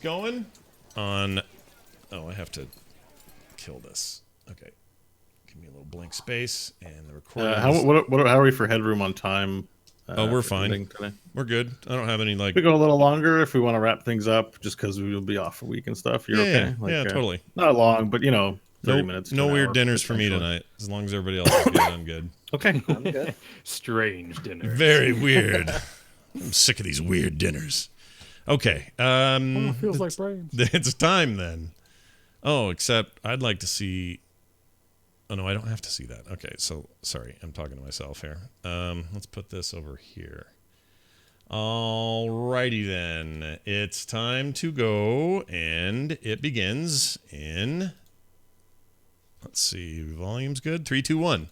Going on. Oh, I have to kill this. Okay. Give me a little blank space and the recording. How are we for headroom on time? We're fine. We're good. I don't have any We go a little longer if we want to wrap things up, just because we will be off a week and stuff. You're okay? Yeah, totally. Not long, but 30 minutes. No weird dinners for me tonight. As long as everybody else is good, I'm good. Okay. I'm good. Strange dinners. Very weird. I'm sick of these weird dinners. Okay. Feels like brains. It's time then. Oh, except I'd like to see. Oh no, I don't have to see that. Okay, so sorry, I'm talking to myself here. Let's put this over here. Alrighty then. It's time to go, and it begins in. Let's see, volume's good. 3, 2, 1.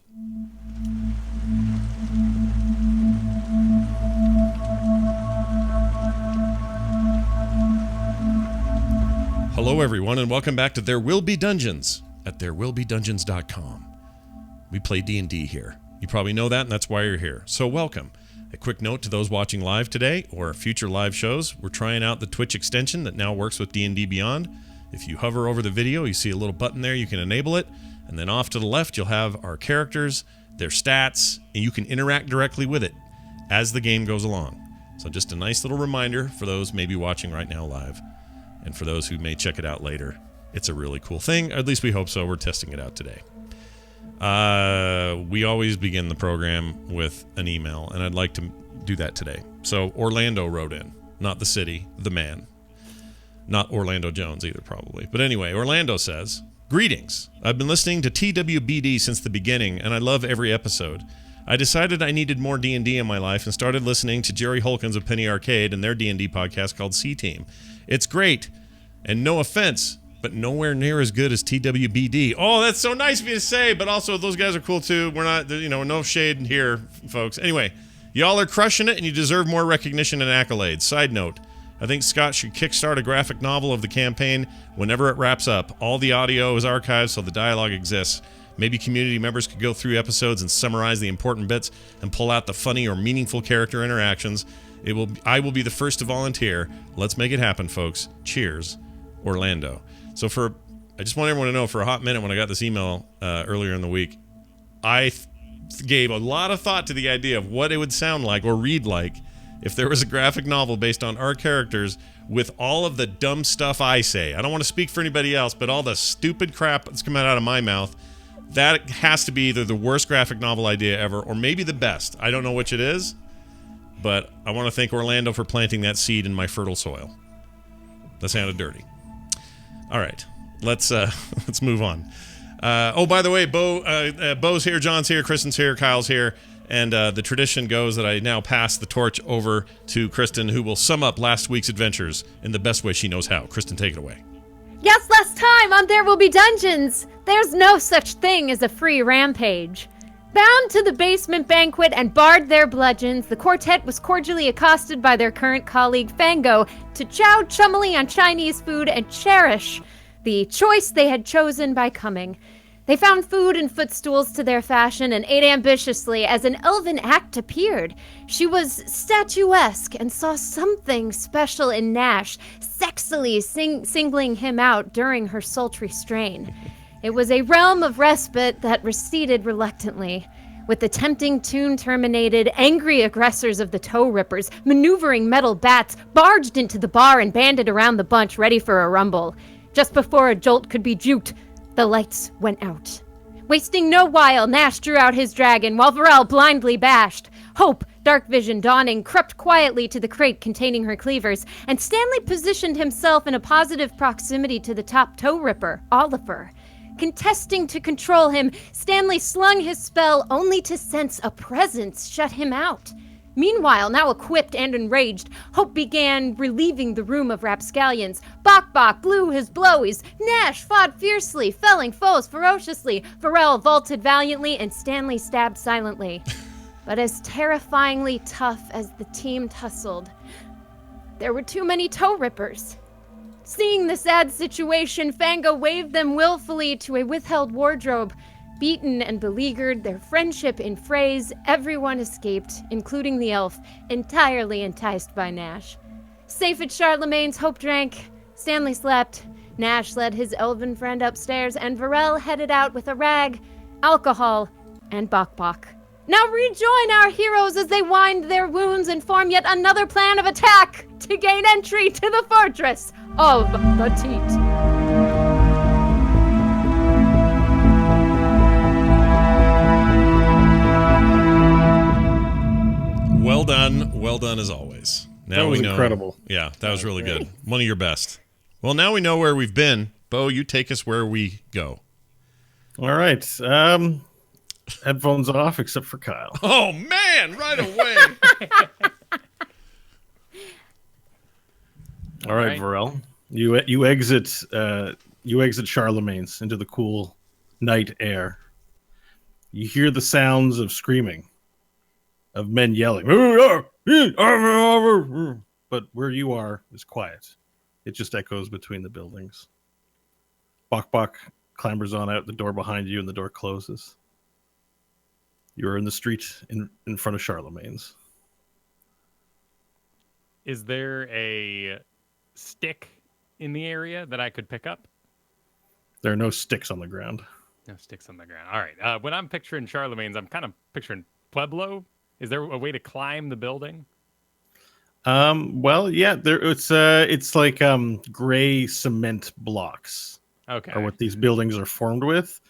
Hello, everyone, and welcome back to There Will Be Dungeons at therewillbedungeons.com. We play D&D here. You probably know that, and that's why you're here. So welcome. A quick note to those watching live today or future live shows. We're trying out the Twitch extension that now works with D&D Beyond. If you hover over the video, you see a little button there. You can enable it. And then off to the left, you'll have our characters, their stats, and you can interact directly with it as the game goes along. So just a nice little reminder for those maybe watching right now live. And for those who may check it out later, it's a really cool thing. At least we hope so. We're testing it out today. We always begin the program with an email, and I'd like to do that today. So Orlando wrote in, not the city, the man. Not Orlando Jones either, probably. But anyway, Orlando says, "Greetings. I've been listening to TWBD since the beginning, and I love every episode. I decided I needed more D&D in my life and started listening to Jerry Holkins of Penny Arcade and their D&D podcast called C-Team. It's great, and no offense, but nowhere near as good as TWBD." Oh, that's so nice of you to say, but also those guys are cool too. We're not, no shade here, folks. Anyway, y'all are crushing it, and you deserve more recognition and accolades. Side note, I think Scott should kickstart a graphic novel of the campaign whenever it wraps up. All the audio is archived, so the dialogue exists. Maybe community members could go through episodes and summarize the important bits and pull out the funny or meaningful character interactions. I will be the first to volunteer. Let's make it happen, folks. Cheers, Orlando. So I just want everyone to know, for a hot minute when I got this email earlier in the week, I gave a lot of thought to the idea of what it would sound like or read like if there was a graphic novel based on our characters with all of the dumb stuff I say. I don't want to speak for anybody else, but all the stupid crap that's coming out of my mouth, that has to be either the worst graphic novel idea ever or maybe the best. I don't know which it is, but I want to thank Orlando for planting that seed in my fertile soil. That sounded dirty. All right, let's move on. By the way, Bo's here, John's here, Kristen's here, Kyle's here, and the tradition goes that I now pass the torch over to Kristen, who will sum up last week's adventures in the best way she knows how. Kristen, take it away. Yes, last time on There Will Be Dungeons, there's no such thing as a free rampage. Bound to the basement banquet and barred their bludgeons, the quartet was cordially accosted by their current colleague Fango to chow chummily on Chinese food and cherish the choice they had chosen by coming. They found food and footstools to their fashion and ate ambitiously as an elven act appeared. She was statuesque and saw something special in Nash, sexily singling him out during her sultry strain. It was a realm of respite that receded reluctantly. With the tempting tune terminated, angry aggressors of the toe rippers, maneuvering metal bats, barged into the bar and banded around the bunch ready for a rumble. Just before a jolt could be juked, the lights went out. Wasting no while, Nash drew out his dragon while Varel blindly bashed. Hope, dark vision dawning, crept quietly to the crate containing her cleavers, and Stanley positioned himself in a positive proximity to the top toe ripper, Oliver. Contesting to control him, Stanley slung his spell only to sense a presence shut him out. Meanwhile, now equipped and enraged, Hope began relieving the room of rapscallions. Bok blew his blowies. Nash fought fiercely, felling foes ferociously. Varel vaulted valiantly, and Stanley stabbed silently. But as terrifyingly tough as the team tussled, there were too many toe rippers. Seeing the sad situation, Fango waved them willfully to a withheld wardrobe. Beaten and beleaguered, their friendship in phrase, everyone escaped, including the elf, entirely enticed by Nash. Safe at Charlemagne's, Hope drank Stanley slept, Nash led his elven friend upstairs, and Varel headed out with a rag, alcohol, and Bok Bok. Now rejoin our heroes as they wind their wounds and form yet another plan of attack to gain entry to the fortress of the Teat. Well done as always. Now That was we know. incredible. Yeah, that was really good. One of your best. Well, now we know where we've been. Bo, you take us where we go. All right. Headphones off, except for Kyle. Oh man, right away. All right, Varel. You exit Charlemagne's into the cool night air. You hear the sounds of screaming, of men yelling. But where you are is quiet. It just echoes between the buildings. Bok Bok clambers on out the door behind you, and the door closes. You're in the street in front of Charlemagne's. Is there a stick in the area that I could pick up? There are no sticks on the ground. No sticks on the ground. All right. When I'm picturing Charlemagne's, I'm kind of picturing Pueblo. Is there a way to climb the building? Well, yeah, it's like gray cement blocks. Okay. Are what these buildings are formed with.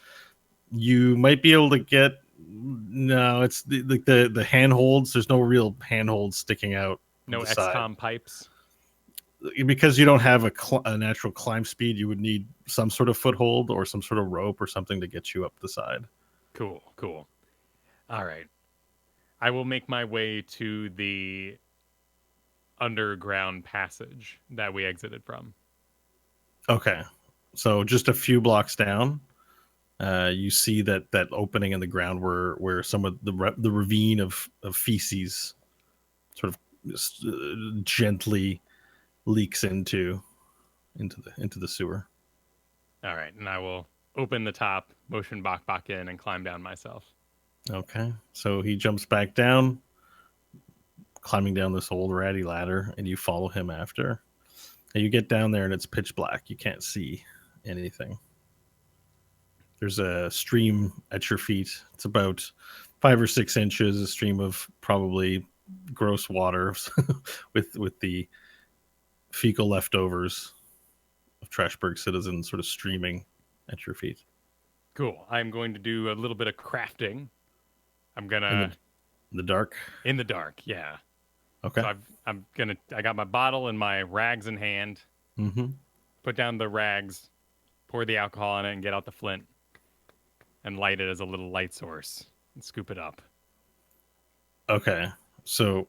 You might be able to get. No, it's the handholds. There's no real handholds sticking out. No the side. XCOM pipes. Because you don't have a natural climb speed, you would need some sort of foothold or some sort of rope or something to get you up the side. Cool. All right. I will make my way to the underground passage that we exited from. Okay. So just a few blocks down, you see that opening in the ground where some of the ravine of feces sort of gently leaks into the sewer. All right, and I will open the top, motion Bok Bok in, and climb down myself. Okay, so he jumps back down, climbing down this old ratty ladder, and you follow him after. And you get down there, and it's pitch black. You can't see anything. There's a stream at your feet. It's about 5 or 6 inches, a stream of probably gross water with the fecal leftovers of Trashburg citizens sort of streaming at your feet. Cool. I'm going to do a little bit of crafting. I'm gonna in the dark. In the dark, yeah. Okay. So I got my bottle and my rags in hand. Mm-hmm. Put down the rags, pour the alcohol on it, and get out the flint, and light it as a little light source, and scoop it up. Okay. So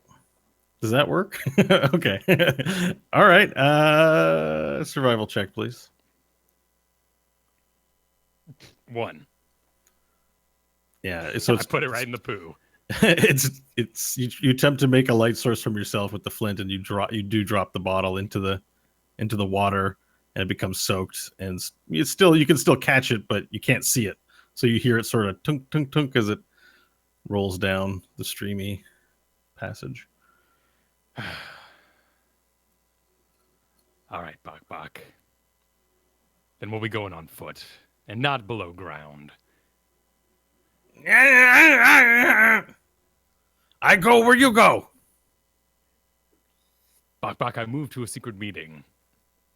does that work? Okay. All right. Survival check, please. 1. Yeah. So I put it right in the poo. it's you attempt to make a light source from yourself with the flint, and you do drop the bottle into the water, and it becomes soaked, and you can still catch it, but you can't see it. So you hear it sort of tunk tunk tunk as it rolls down the streamy passage. All right, Bok Bok. Then we'll be going on foot, and not below ground. I go where you go. Bok Bok, I moved to a secret meeting,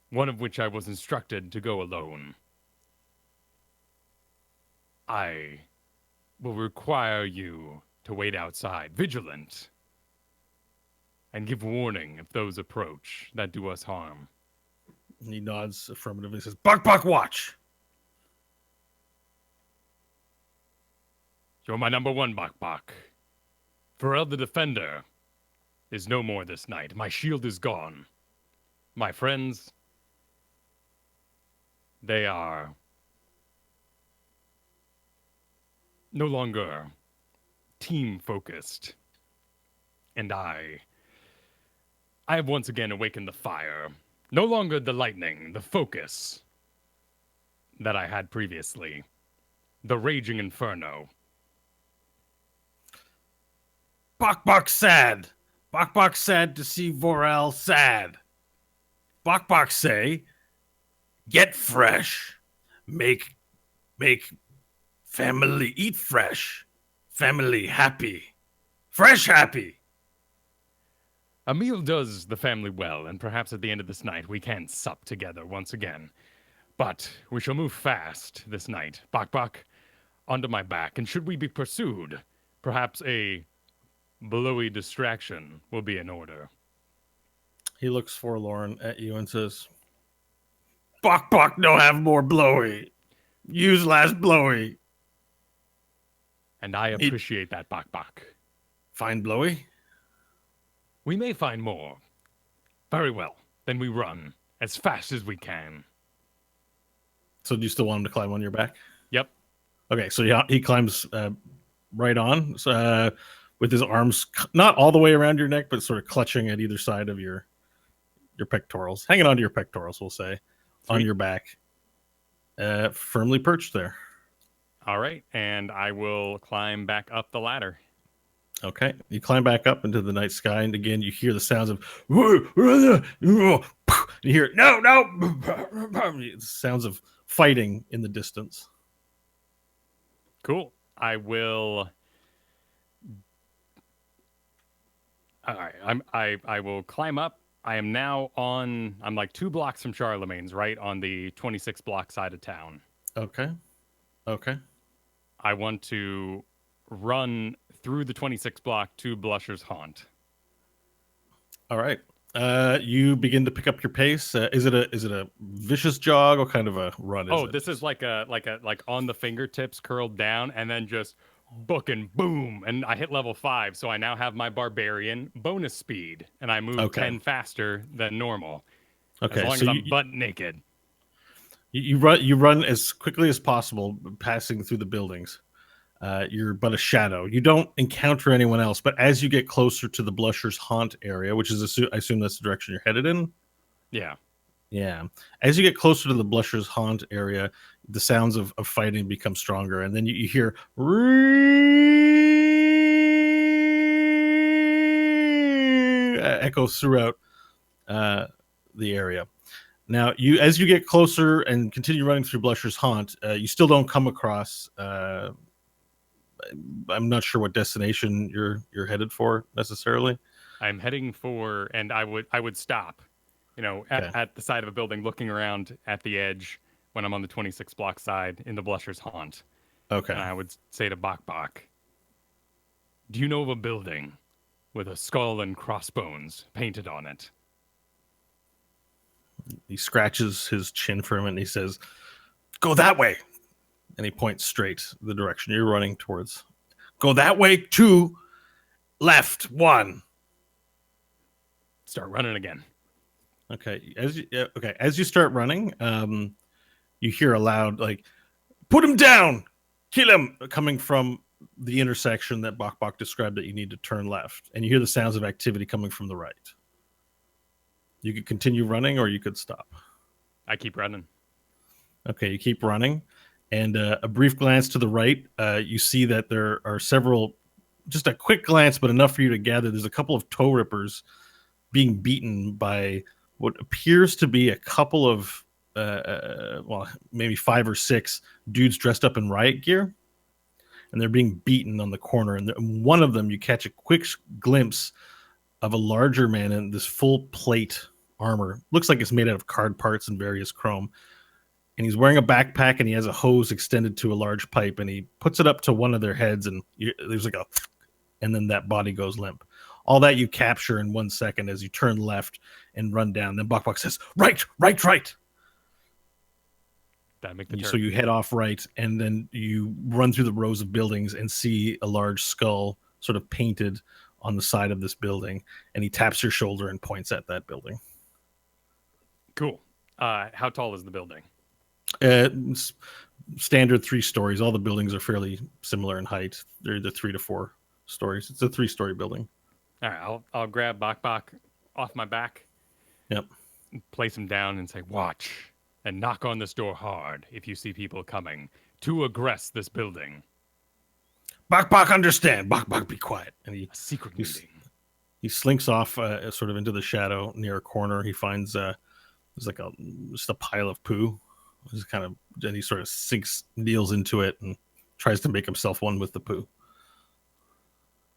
one of which I was instructed to go alone. I will require you to wait outside, vigilant, and give warning if those approach that do us harm. He nods affirmatively and says, Bok Bok, watch. You're my number 1, Bok Bok. Pharrell the Defender is no more this night. My shield is gone. My friends, they are no longer team-focused. And I have once again awakened the fire. No longer the lightning, the focus that I had previously. The raging inferno. Bok Bok sad. Bok Bok sad to see Vorel sad. Bok Bok say, Get fresh. Make family eat fresh. Family happy. Fresh happy. A meal does the family well, and perhaps at the end of this night we can sup together once again. But we shall move fast this night. Bok Bok, onto my back, and should we be pursued, perhaps a blowy distraction will be in order. He looks forlorn at you and says, Bok Bok don't have more blowy. Use last blowy. And I appreciate that, Bok Bok. Find blowy? We may find more. Very well. Then we run as fast as we can. So do you still want him to climb on your back? Yep. Okay, so he climbs right on with his arms not all the way around your neck, but sort of clutching at either side of your pectorals, hanging onto your pectorals, we'll say, on your back, firmly perched there. All right, and I will climb back up the ladder. Okay, you climb back up into the night sky, and again you hear the sounds of you hear no, sounds of fighting in the distance. Cool. I will. All right, I will climb up. I am now on. I'm like 2 blocks from Charlemagne's, right on the 26 block side of town. Okay. I want to run through the 26 block to Blusher's Haunt. All right. You begin to pick up your pace. Is it a vicious jog? What kind of a run is it? This is like on the fingertips curled down and then just booking boom. And I hit level 5, so I now have my barbarian bonus speed and I move 10 faster than normal. Okay. As long as I'm butt naked. You run as quickly as possible, passing through the buildings. You're but a shadow. You don't encounter anyone else, but as you get closer to the Blusher's Haunt area, which is, I assume that's the direction you're headed in? Yeah. Yeah. As you get closer to the Blusher's Haunt area, the sounds of fighting become stronger, and then you hear echoes throughout the area. Now, as you get closer and continue running through Blusher's Haunt, you still don't come across... I'm not sure what destination you're headed for necessarily. I'm heading for, and I would stop, at the side of a building, looking around at the edge when I'm on the 26 block side in the Blusher's Haunt. Okay. And I would say to Bok Bok, do you know of a building with a skull and crossbones painted on it? He scratches his chin for him and he says, "Go that way." And he points straight the direction you're running towards. Go that way, 2, left, 1. Start running again. Okay. As you start running, you hear a loud, like, "Put him down! Kill him!" coming from the intersection that Bok Bok described that you need to turn left. And you hear the sounds of activity coming from the right. You could continue running or you could stop. I keep running. Okay, you keep running. And a brief glance to the right, you see that there are several, just a quick glance, but enough for you to gather. There's a couple of toe rippers being beaten by what appears to be a couple of, maybe 5 or 6 dudes dressed up in riot gear. And they're being beaten on the corner. And one of them, you catch a quick glimpse of a larger man in this full plate armor. Looks like it's made out of card parts and various chrome. And he's wearing a backpack and he has a hose extended to a large pipe and he puts it up to one of their heads and there's like and then that body goes limp. All that you capture in 1 second as you turn left and run down. Then Bok Bok says, right. That make the turn. So you head off right and then you run through the rows of buildings and see a large skull sort of painted on the side of this building. And he taps your shoulder and points at that building. Cool. How tall is the building? Standard 3 stories. All the buildings are fairly similar in height. They're the 3 to 4 stories. It's a 3-story building. All right, I'll grab Bok Bok off my back. Yep. Place him down and say, "Watch and knock on this door hard if you see people coming to aggress this building." Bok Bok, understand. Bok Bok, be quiet. And A secret meeting. he slinks off sort of into the shadow near a corner. He finds There's like just a pile of poo. Just kind of, and he sort of kneels into it and tries to make himself one with the poo.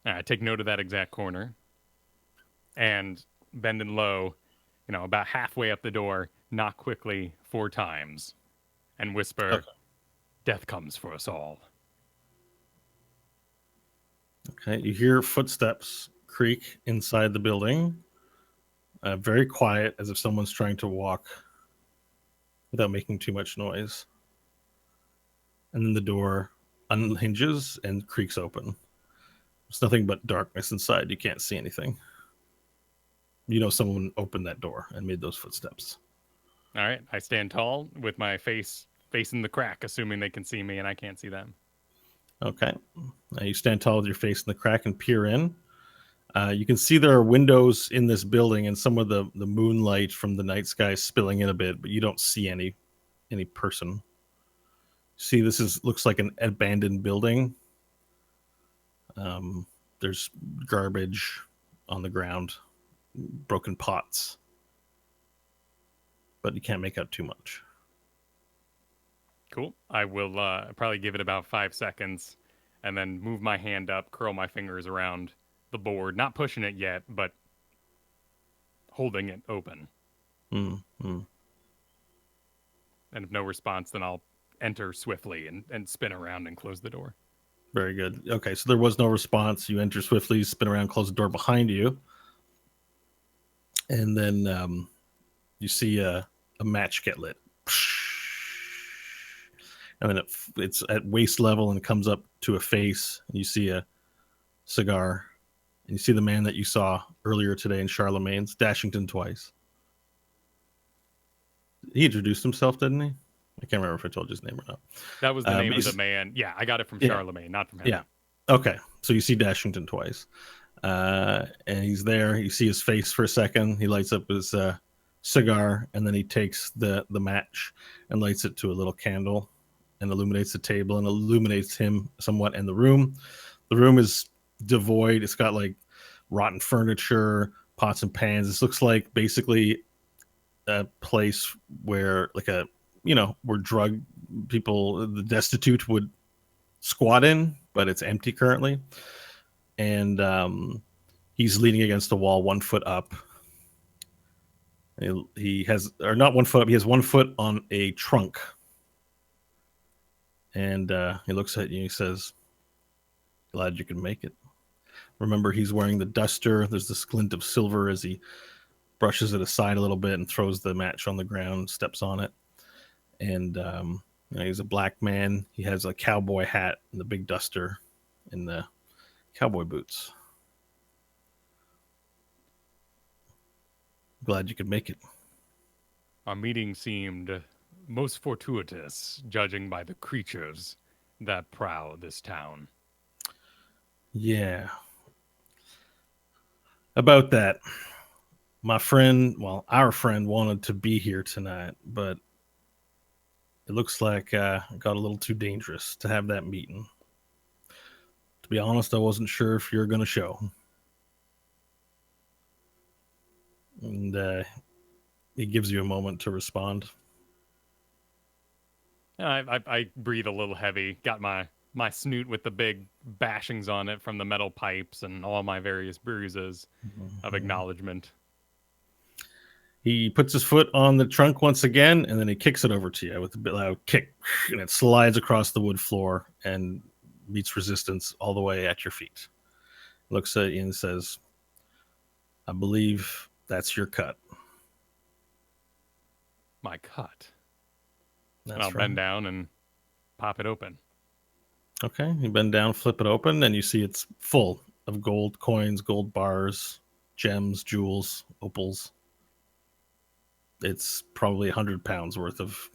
I take note of that exact corner and bending low, about halfway up the door, knock quickly 4 times and whisper, Okay. "Death comes for us all." Okay, you hear footsteps creak inside the building. Very quiet, as if someone's trying to walk without making too much noise. And then the door unhinges and creaks open. There's nothing but darkness inside. You can't see anything. You know someone opened that door and made those footsteps. All right, I stand tall with my face facing the crack, assuming they can see me and I can't see them. Okay. Now you stand tall with your face in the crack and peer in. You can see there are windows in this building, and some of the moonlight from the night sky is spilling in a bit, but you don't see any person. See, looks like an abandoned building. There's garbage on the ground, broken pots, but you can't make out too much. Cool. I will probably give it about 5 seconds and then move my hand up, curl my fingers around the board, not pushing it yet, but holding it open. Mm-hmm. And if no response, then I'll enter swiftly and spin around and close the door. Very good. Okay, so there was no response. You enter swiftly, spin around, close the door behind you. And then you see a match get lit. And then it's at waist level and comes up to a face. And you see a cigar. And you see the man that you saw earlier today in Charlemagne's, Dashington Twice. He introduced himself, didn't he? I can't remember if I told you his name or not. That was the name of the man. Yeah, I got it from Charlemagne, not from him. Yeah. Okay. So you see Dashington Twice. And he's there. You see his face for a second. He lights up his cigar, and then he takes the match and lights it to a little candle and illuminates the table and illuminates him somewhat in the room. The room is devoid. It's got like rotten furniture, pots and pans. This looks like basically a place where where drug people, the destitute, would squat in, but it's empty currently. And he's leaning against the wall, 1 foot up. He has, or not 1 foot up, he has 1 foot on a trunk. And he looks at you and he says, "Glad you could make it." Remember, he's wearing the duster. There's this glint of silver as he brushes it aside a little bit and throws the match on the ground, steps on it. And he's a black man. He has a cowboy hat and the big duster and the cowboy boots. Glad you could make it. Our meeting seemed most fortuitous, judging by the creatures that prowl this town. Yeah. About that, our friend wanted to be here tonight, but it looks like it got a little too dangerous to have that meeting. To be honest, I wasn't sure if you're going to show. And he gives you a moment to respond. I breathe a little heavy, got my snoot with the big bashings on it from the metal pipes and all my various bruises of acknowledgement. He puts his foot on the trunk once again, and then he kicks it over to you with a bit loud kick, and it slides across the wood floor and meets resistance all the way at your feet. Looks at you and says, "I believe that's your cut." My cut. That's And I'll right. bend down and pop it open. Okay, you bend down, flip it open, and you see it's full of gold coins, gold bars, gems, jewels, opals. It's probably 100 pounds worth of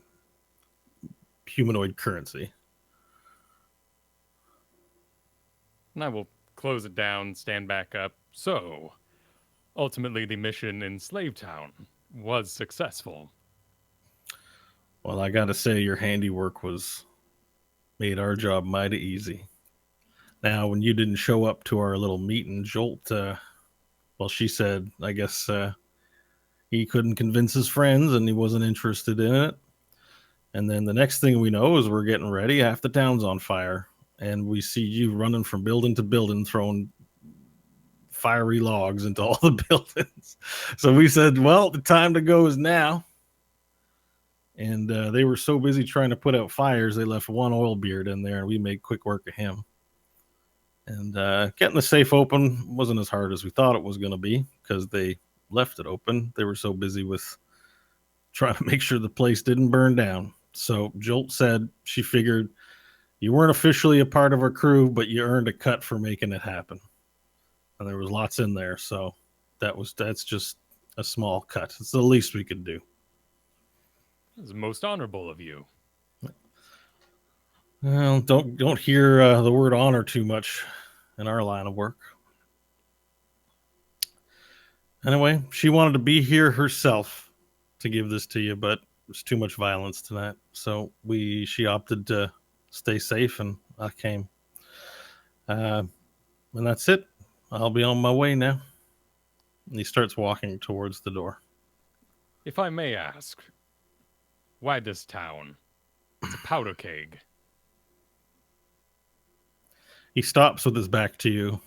humanoid currency. And I will close it down, stand back up. So, ultimately, the mission in Slavetown was successful. Well, I gotta say, your handiwork made our job mighty easy. Now, when you didn't show up to our little meet and jolt, well, she said, I guess He couldn't convince his friends, and he wasn't interested in it. And then the next thing we know is we're getting ready. Half the town's on fire, and we see you running from building to building, throwing fiery logs into all the buildings. So we said, well, the time to go is now. And they were so busy trying to put out fires, they left one oil beard in there, and we made quick work of him. And getting the safe open wasn't as hard as we thought it was going to be because they left it open. They were so busy with trying to make sure the place didn't burn down. So Jolt said she figured you weren't officially a part of our crew, but you earned a cut for making it happen. And there was lots in there, so that's just a small cut. It's the least we could do. It's most honorable of you. Well, don't hear the word honor too much in our line of work. Anyway, she wanted to be here herself to give this to you, but there's too much violence tonight, so she opted to stay safe, and I came. And that's it. I'll be on my way now. And he starts walking towards the door. If I may ask, why this town? It's a powder keg. He stops with his back to you.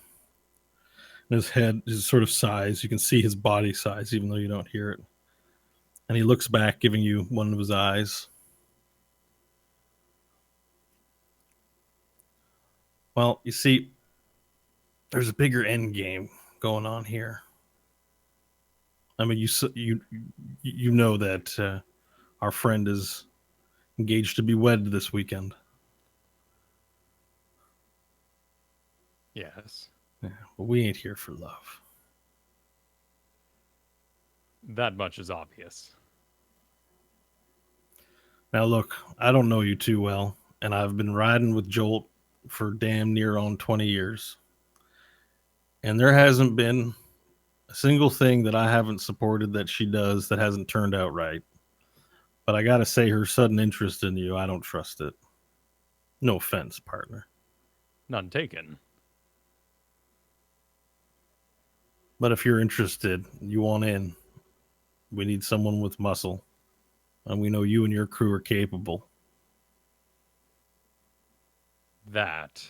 And his head is sort of size. You can see his body size, even though you don't hear it. And he looks back, giving you one of his eyes. Well, you see, there's a bigger end game going on here. I mean, you know that our friend is engaged to be wed this weekend. Yes. Yeah, but we ain't here for love. That much is obvious. Now, look, I don't know you too well, and I've been riding with Jolt for damn near on 20 years. And there hasn't been a single thing that I haven't supported that she does that hasn't turned out right. But I gotta say, her sudden interest in you, I don't trust it. No offense, partner. None taken. But if you're interested, you want in, we need someone with muscle. And we know you and your crew are capable. That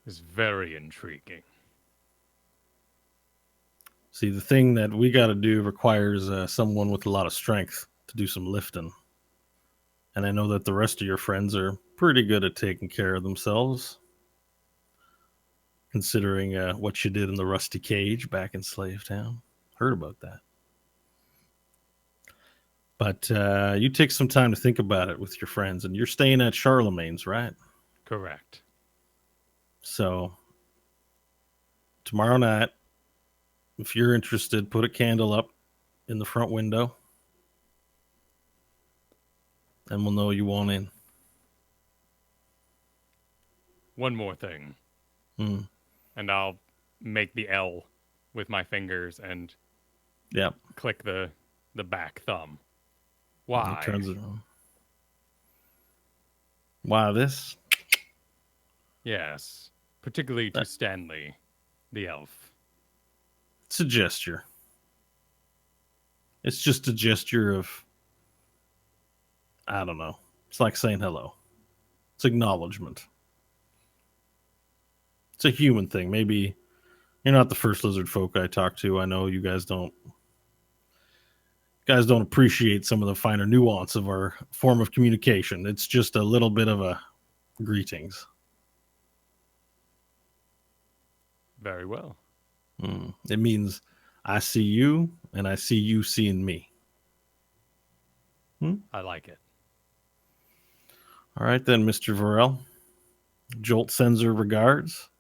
is very intriguing. See, the thing that we got to do requires someone with a lot of strength to do some lifting. And I know that the rest of your friends are pretty good at taking care of themselves, considering what you did in the rusty cage back in Slave Town. Heard about that. But you take some time to think about it with your friends, and you're staying at Charlemagne's, right? Correct. So tomorrow night, if you're interested, put a candle up in the front window, and we'll know you want in. One more thing. Mm. And I'll make the L with my fingers and Yep. click the back thumb. Why? He turns it on. Why this? Yes. Particularly to Stanley, the elf. It's a gesture. It's just a gesture of, I don't know. It's like saying hello. It's acknowledgement. It's a human thing. Maybe you're not the first lizard folk I talk to. I know you guys don't appreciate some of the finer nuance of our form of communication. It's just a little bit of a greetings. Very well. It means I see you and I see you seeing me. I like it. All right then, Mr. Varel. Jolt sends her regards.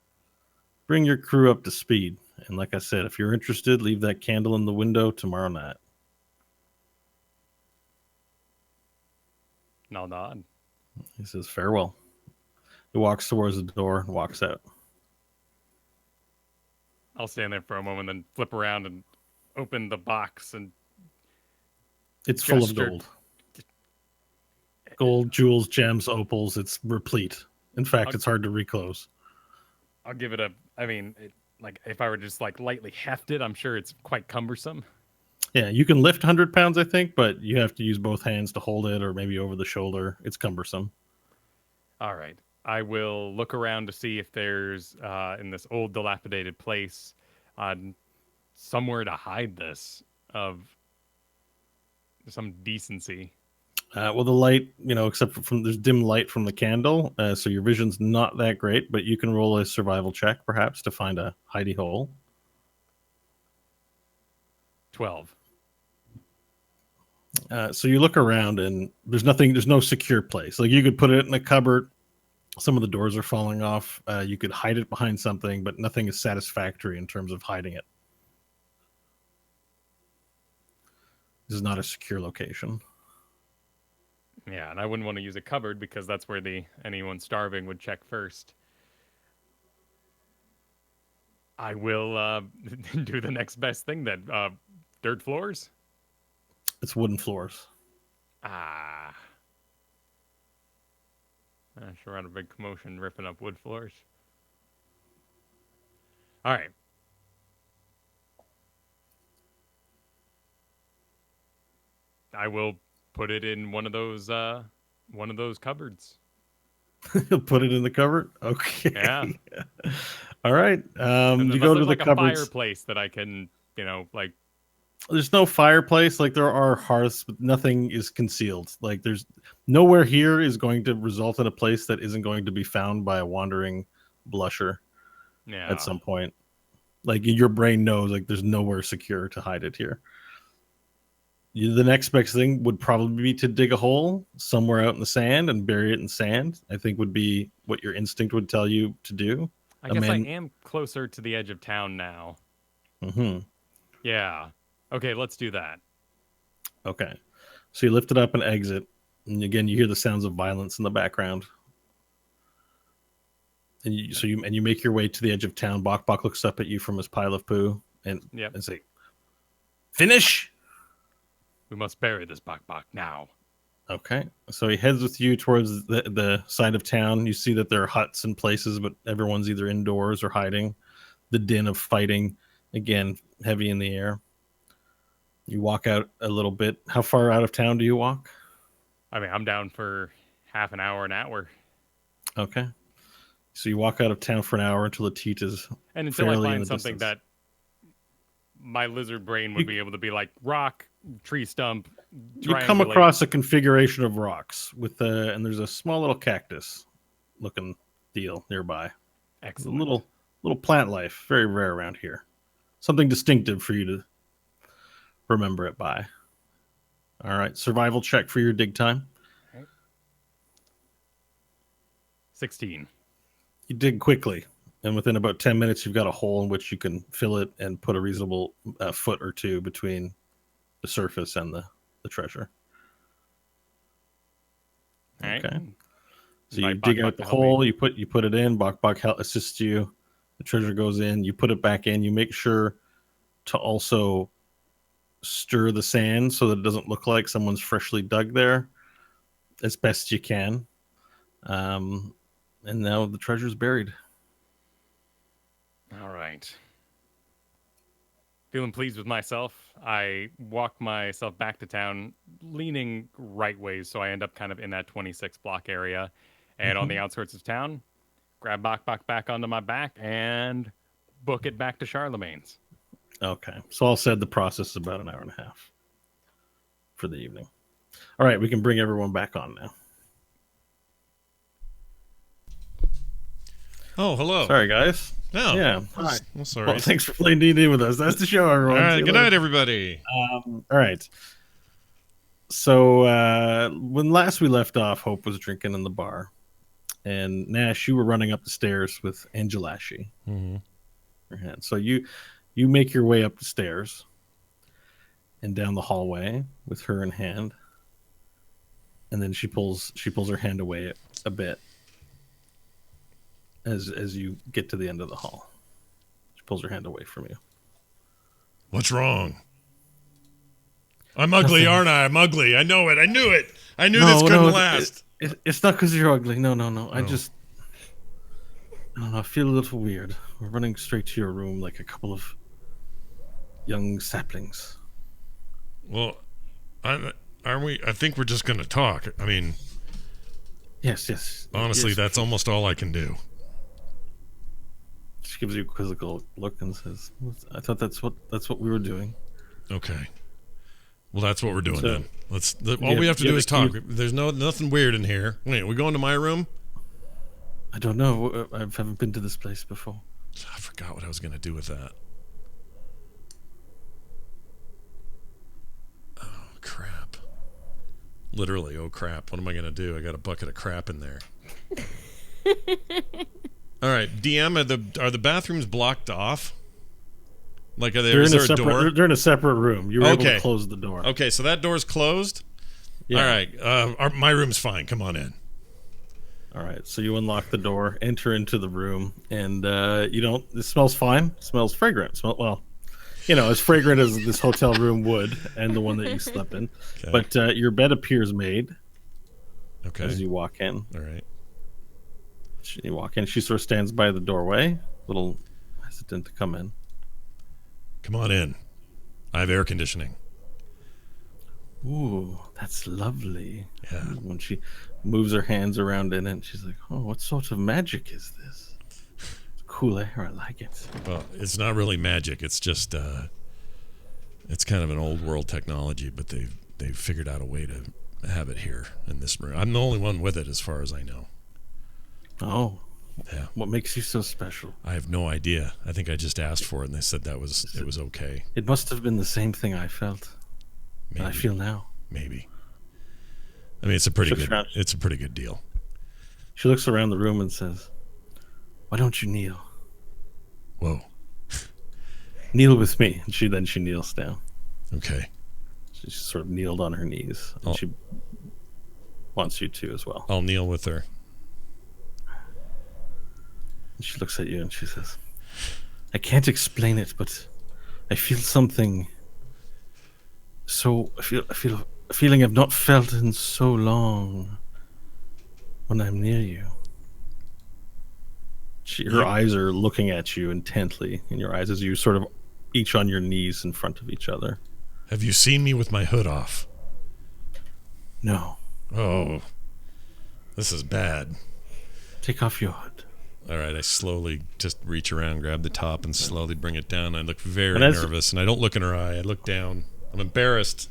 Bring your crew up to speed. And like I said, if you're interested, leave that candle in the window tomorrow night. I'll nod. He says farewell. He walks towards the door and walks out. I'll stand there for a moment, then flip around and open the box and It's full of gesture. gold. Gold, jewels, gems, opals. It's replete. In fact, it's hard to reclose. I'll give it a. I mean, like if I were to just like lightly heft it, I'm sure it's quite cumbersome. Yeah, you can lift 100 pounds, I think, but you have to use both hands to hold it, or maybe over the shoulder. It's cumbersome. All right. I will look around to see if there's in this old dilapidated place somewhere to hide this of some decency. Well, the light, except for there's dim light from the candle, so your vision's not that great. But you can roll a survival check, perhaps, to find a hidey hole. 12. So you look around, and there's nothing. There's no secure place. Like you could put it in a cupboard. Some of the doors are falling off. You could hide it behind something, but nothing is satisfactory in terms of hiding it. This is not a secure location. Yeah, and I wouldn't want to use a cupboard because that's where anyone starving would check first. I will do the next best thing then. Dirt floors? It's wooden floors. Ah. I sure had a big commotion ripping up wood floors. All right. I will put it in one of those cupboards. You'll put it in the cupboard? Okay. Yeah. All right. And You go to there's the like a cupboards. fireplace that I can, like. There's no fireplace. Like there are hearths, but nothing is concealed. Like there's nowhere here is going to result in a place that isn't going to be found by a wandering blusher Yeah. at some point. Like your brain knows, like there's nowhere secure to hide it here. The next best thing would probably be to dig a hole somewhere out in the sand and bury it in sand. I think would be what your instinct would tell you to do. I guess I am closer to the edge of town now. Mm-hmm. Yeah. Okay, let's do that. Okay. So you lift it up and exit. And again, you hear the sounds of violence in the background. And you make your way to the edge of town. Bok Bok looks up at you from his pile of poo and say, "Finish." We must bury this Bok Bok now. Okay. So he heads with you towards the side of town. You see that there are huts and places, but everyone's either indoors or hiding. The din of fighting, again, heavy in the air. You walk out a little bit. How far out of town do you walk? I mean, I'm down for half an hour. Okay. So you walk out of town for an hour until the teat is and until fairly I in find the something distance. that my lizard brain would be able to be like rock, tree stump. You come across a configuration of rocks with and there's a small little cactus looking deal nearby. Excellent. A little plant life, very rare around here. Something distinctive for you to remember it by. All right, survival check for your dig time. 16. You dig quickly, and within about 10 minutes, you've got a hole in which you can fill it and put a reasonable foot or two between the surface and the treasure. All right. Okay. So you dig out the hole, you put it in, Bok Bok assists you. The treasure goes in, you put it back in. You make sure to also stir the sand so that it doesn't look like someone's freshly dug there as best you can. And now the treasure's buried. All right. Feeling pleased with myself, I walk myself back to town, leaning right ways, so I end up kind of in that 26 block area. And on the outskirts of town, grab Bok Bok back onto my back and book it back to Charlemagne's. Okay. So all said, the process is about an hour and a half for the evening. All right, we can bring everyone back on now. Oh, hello. Sorry, guys. No. Yeah. Hi. Well, sorry. Well, thanks for playing D&D with us. That's the show, everyone. All right. Good night, everybody. All right. So when last we left off, Hope was drinking in the bar. And Nash, you were running up the stairs with Angelashi. Mm-hmm. So you make your way up the stairs and down the hallway with her in hand. And then she pulls her hand away a bit as you get to the end of the hall. She pulls her hand away from you. What's wrong? I'm ugly, aren't I? I'm ugly. I know it. I knew it. I knew this couldn't last. It's not because you're ugly. No. I don't know. I feel a little weird. We're running straight to your room like a couple of young saplings. Well, aren't we? I think we're just going to talk. I mean, Yes. honestly, yes. that's almost all I can do. She gives you a quizzical look and says, "I thought that's what we were doing." Okay. Well, that's what we're doing So, then. All we have to do is talk. There's nothing weird in here. Wait, we going to my room? I don't know. I haven't been to this place before. I forgot what I was going to do with that. Oh, crap. Literally, oh, crap. What am I going to do? I got a bucket of crap in there. All right, DM, are the bathrooms blocked off? Like, is there a door? They're in a separate room. You were able Okay. to close the door. Okay, so that door's closed? Yeah. All right, my room's fine. Come on in. All right. So you unlock the door, enter into the room, and you don't. It smells fine. It smells fragrant. Well, as fragrant as this hotel room would, and the one that you slept in. Okay. But your bed appears made Okay. as you walk in. All right. You walk in. She sort of stands by the doorway, a little hesitant to come in. Come on in. I have air conditioning. Ooh, that's lovely. Yeah. When she moves her hands around in it, she's like, "Oh, what sort of magic is this? It's cool air. I like it." Well, it's not really magic. It's just it's kind of an old world technology, but they've figured out a way to have it here in this room. I'm the only one with it as far as I know. Oh, Yeah. what makes you so special? I have no idea. I think I just asked for it and they said it was okay. It must have been the same thing I felt. Maybe. That I feel now. Maybe. I mean, it's a pretty Sure. good deal. She looks around the room and says, "Why don't you kneel? Whoa. Kneel with me." And she kneels down. Okay. She's sort of kneeled on her knees. And Oh. she wants you to as well. I'll kneel with her. And she looks at you and she says, "I can't explain it, but I feel something. I feel a feeling I've not felt in so long when I'm near you." Her eyes are looking at you intently in your eyes as you sort of each on your knees in front of each other. Have you seen me with my hood off? No. Oh. This is bad. Take off your hood. All right, I slowly just reach around, grab the top, and slowly bring it down. I look very And as- nervous, and I don't look in her eye. I look down. I'm embarrassed.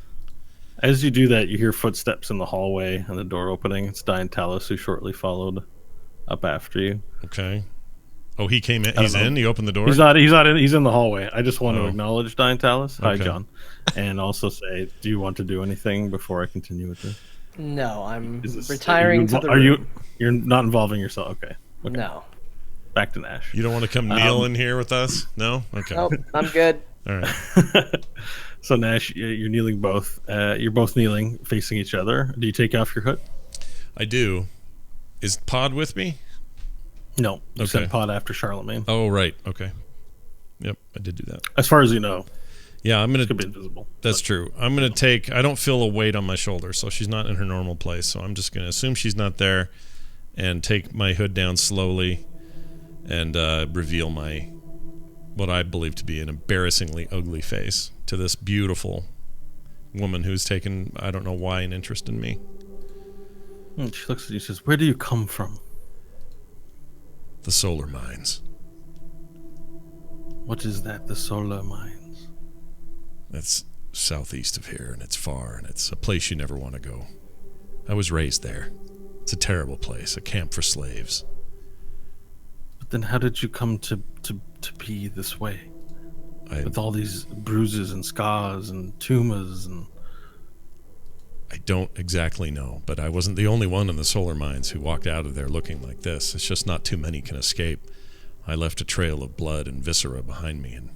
As you do that, you hear footsteps in the hallway and the door opening. It's Diantalis who shortly followed up after you. Okay. Oh, he came in. don't He's know. in. He opened the door. He's not in. He's in the hallway. I just want to Oh. acknowledge Diantalis. Hi, Okay. John. And also say, do you want to do anything before I continue with this? No, I'm Is this- retiring to the Are room. you're not involving yourself? Okay. No. Back to Nash. You don't want to come kneel in here with us? No. Okay. Nope, I'm good. All right. So Nash, you're kneeling both. You're both kneeling, facing each other. Do you take off your hood? I do. Is Pod with me? No. You Okay. sent Pod after Charlemagne. Oh, right. Okay. Yep, I did do that. As far as you know, Yeah, I'm gonna. it could be invisible. That's true. I'm gonna take. I don't feel a weight on my shoulder, so she's not in her normal place. So I'm just gonna assume she's not there, and take my hood down slowly, and reveal what I believe to be an embarrassingly ugly face to this beautiful woman who's taken, I don't know why, an interest in me. And she looks at you and says, "Where do you come from? The solar mines. What is that? The solar mines?" That's southeast of here, and it's far, and it's a place you never want to go. I was raised there. It's a terrible place, a camp for slaves. But then how did you come to be this way? With all these bruises and scars and tumors and... I don't exactly know, but I wasn't the only one in the solar mines who walked out of there looking like this. It's just not too many can escape. I left a trail of blood and viscera behind me and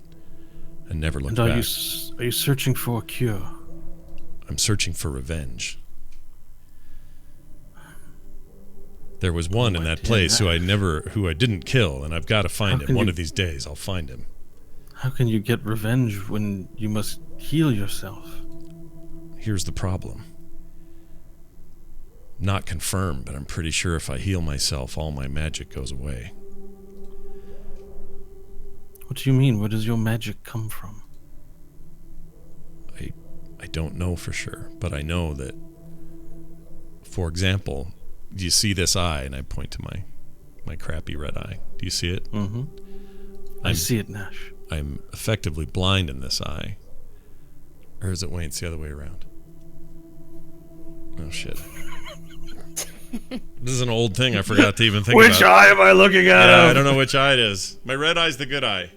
never looked And back. are you searching for a cure? I'm searching for revenge. There was one in that place who I didn't kill, and I've got to find him. One of these days I'll find him. How can you get revenge when you must heal yourself? Here's the problem. Not confirmed, but I'm pretty sure if I heal myself, all my magic goes away. What do you mean? Where does your magic come from? I I don't know for sure, but I know that, for example, do you see this eye? And I point to my crappy red eye. Do you see it? Mm-hmm. I see it, Nash. I'm effectively blind in this eye. Or is it Wayne? It's the other way around. Oh, shit. This is an old thing I forgot to even think about. Which eye am I looking at? Yeah, I don't know which eye it is. My red eye's the good eye.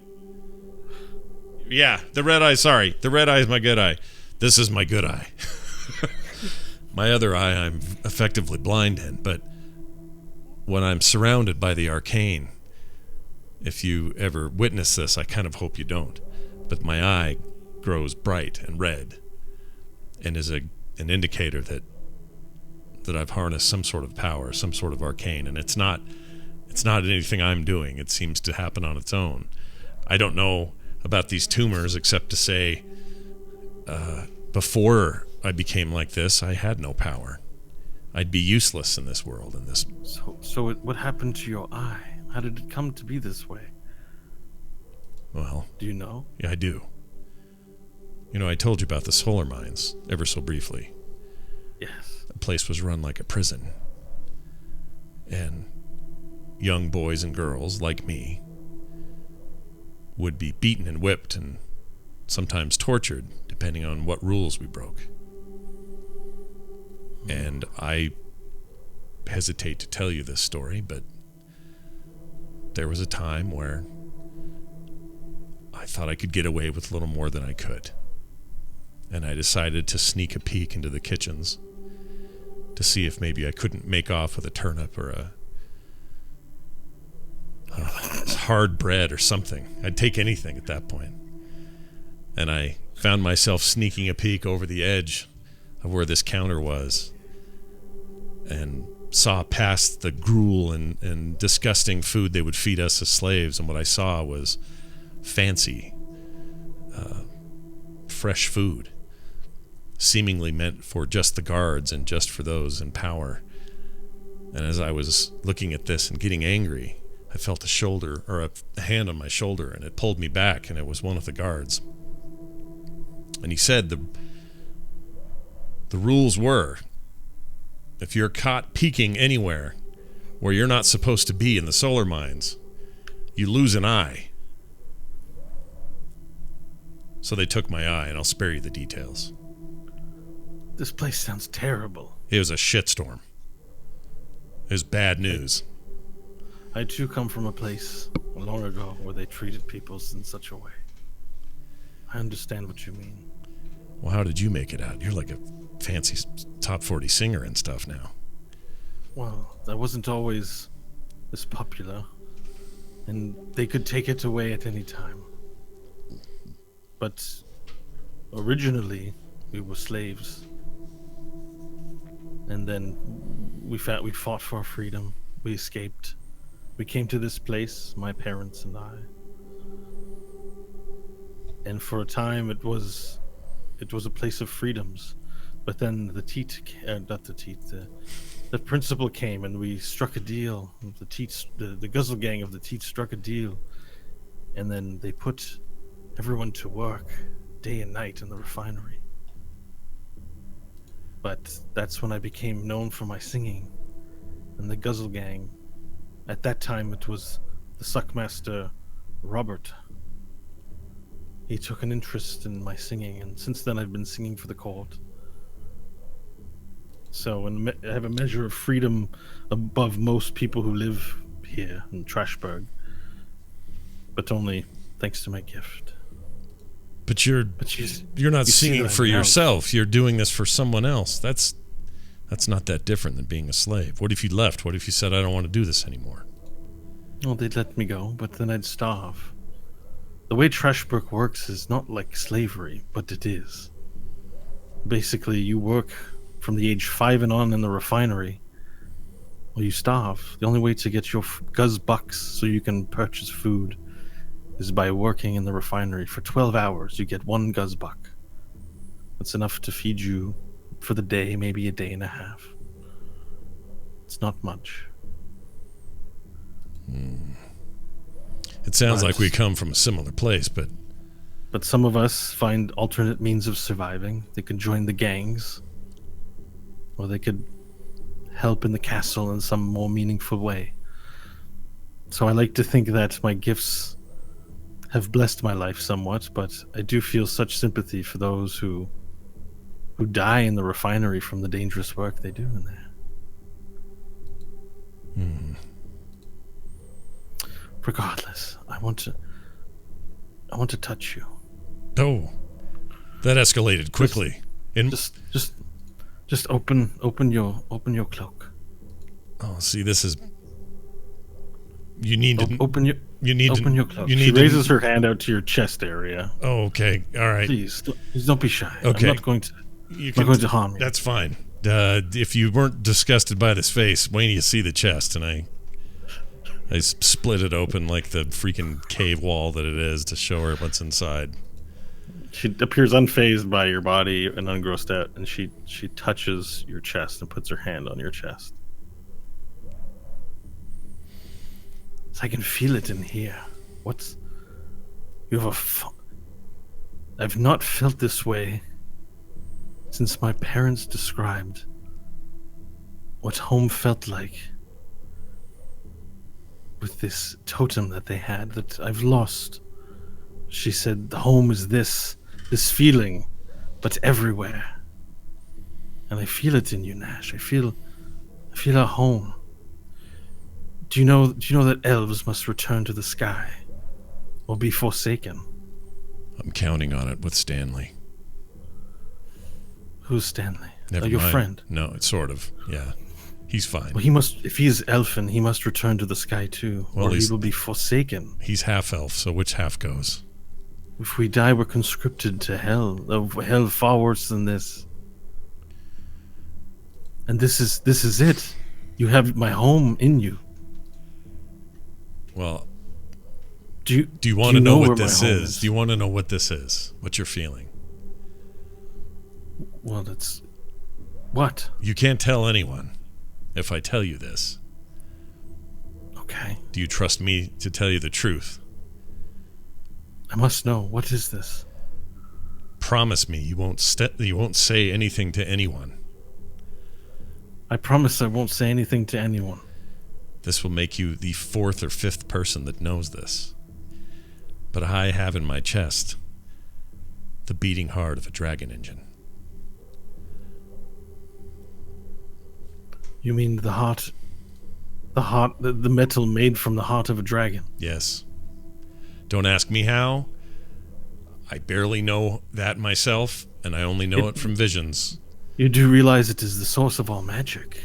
Yeah, the red eye, sorry. The red eye is my good eye. This is my good eye. My other eye I'm effectively blind in, but when I'm surrounded by the arcane, if you ever witness this, I kind of hope you don't, but my eye grows bright and red and is an indicator that I've harnessed some sort of power, some sort of arcane, and it's not anything I'm doing. It seems to happen on its own. I don't know about these tumors except to say before I became like this, I had no power. I'd be useless in this world. So what happened to your eye? How did it come to be this way? Well, do you know? Yeah, I do. You know, I told you about the solar mines ever so briefly. Yes. The place was run like a prison. And young boys and girls like me would be beaten and whipped and sometimes tortured, depending on what rules we broke. And I hesitate to tell you this story, but there was a time where I thought I could get away with a little more than I could. And I decided to sneak a peek into the kitchens to see if maybe I couldn't make off with a turnip or a hard bread or something. I'd take anything at that point. And I found myself sneaking a peek over the edge of where this counter was and saw past the gruel and disgusting food they would feed us as slaves. And what I saw was fancy, fresh food, seemingly meant for just the guards and just for those in power. And as I was looking at this and getting angry, I felt a shoulder or a hand on my shoulder, and it pulled me back, and it was one of the guards. And he said the rules were, if you're caught peeking anywhere where you're not supposed to be in the solar mines, you lose an eye. So they took my eye, and I'll spare you the details. This place sounds terrible. It was a shitstorm. It was bad news. I too come from a place long ago where they treated people in such a way. I understand what you mean. Well, how did you make it out? You're like a fancy top 40 singer and stuff now. Well, I wasn't always this popular, and they could take it away at any time. But originally, we were slaves. And then we fought for our freedom. We escaped. We came to this place, my parents and I. And for a time, it was a place of freedoms. But then the principal came, and we struck a deal. The Guzzle Gang of the Teat struck a deal, and then they put everyone to work day and night in the refinery. But that's when I became known for my singing. And the Guzzle Gang, at that time it was the Suckmaster Robert. He took an interest in my singing, and since then I've been singing for the court. So I have a measure of freedom above most people who live here in Trashburg. But only thanks to my gift. But you're not singing for yourself. You're doing this for someone else. That's not that different than being a slave. What if you left? What if you said, I don't want to do this anymore? Well, they'd let me go, but then I'd starve. The way Trashburg works is not like slavery, but it is. Basically, you work from the age 5 and on in the refinery, or you starve. The only way to get your guzz bucks so you can purchase food is by working in the refinery for 12 hours. You get 1 guzz buck. That's enough to feed you for the day, maybe a day and a half. It's not much. It sounds like we come from a similar place, but But some of us find alternate means of surviving. They could join the gangs, or they could help in the castle in some more meaningful way. So I like to think that my gifts have blessed my life somewhat, but I do feel such sympathy for those who die in the refinery from the dangerous work they do in there. Regardless, I want to touch you. Oh, that escalated quickly. Just open your cloak. Oh, see, this is. You need to open your cloak. She raises her hand out to your chest area. Oh, okay, all right. Please don't be shy. Okay. I'm not going to harm you. That's fine. If you weren't disgusted by this face, wait till you see the chest, and I split it open like the freaking cave wall that it is to show her what's inside. She appears unfazed by your body and ungrossed out, and she touches your chest and puts her hand on your chest. I can feel it in here. I've not felt this way since my parents described what home felt like with this totem that they had that I've lost. She said the home is this feeling, but everywhere. And I feel it in you, Nash. I feel a home. Do you know that elves must return to the sky or be forsaken? I'm counting on it with Stanley. Who's Stanley? Never your mind. friend? No, it's sort of. Yeah. He's fine. Well, he must. If he is elfin, he must return to the sky too, Well, or he will be forsaken. He's half elf, so which half goes? If we die, we're conscripted to hell. Hell far worse than this. And this is it. You have my home in you. Well, do you want to know what this is? Do you want to know what this is? What you're feeling? Well, that's what? You can't tell anyone if I tell you this. Okay. Do you trust me to tell you the truth? I must know. What is this? Promise me you won't say anything to anyone. I promise I won't say anything to anyone. This will make you the 4th or 5th person that knows this. But I have in my chest the beating heart of a dragon engine. You mean the metal made from the heart of a dragon? Yes. Don't ask me how. I barely know that myself, and I only know it from visions. You do realize it is the source of all magic.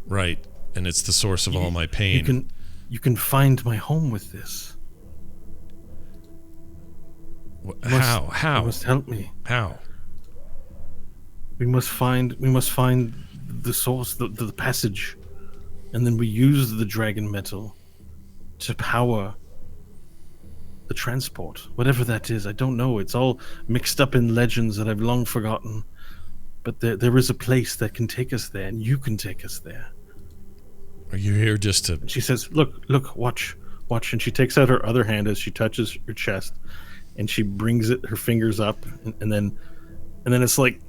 Right, and it's the source of all my pain. You can find my home with this. How? You must help me. How? We must find the source, the passage, and then we use the dragon metal to power the transport, whatever that is. I don't know. It's all mixed up in legends that I've long forgotten. But there is a place that can take us there, and you can take us there. Are you here just to... And she says, look, watch. And she takes out her other hand as she touches your chest, and she brings her fingers up, and then it's like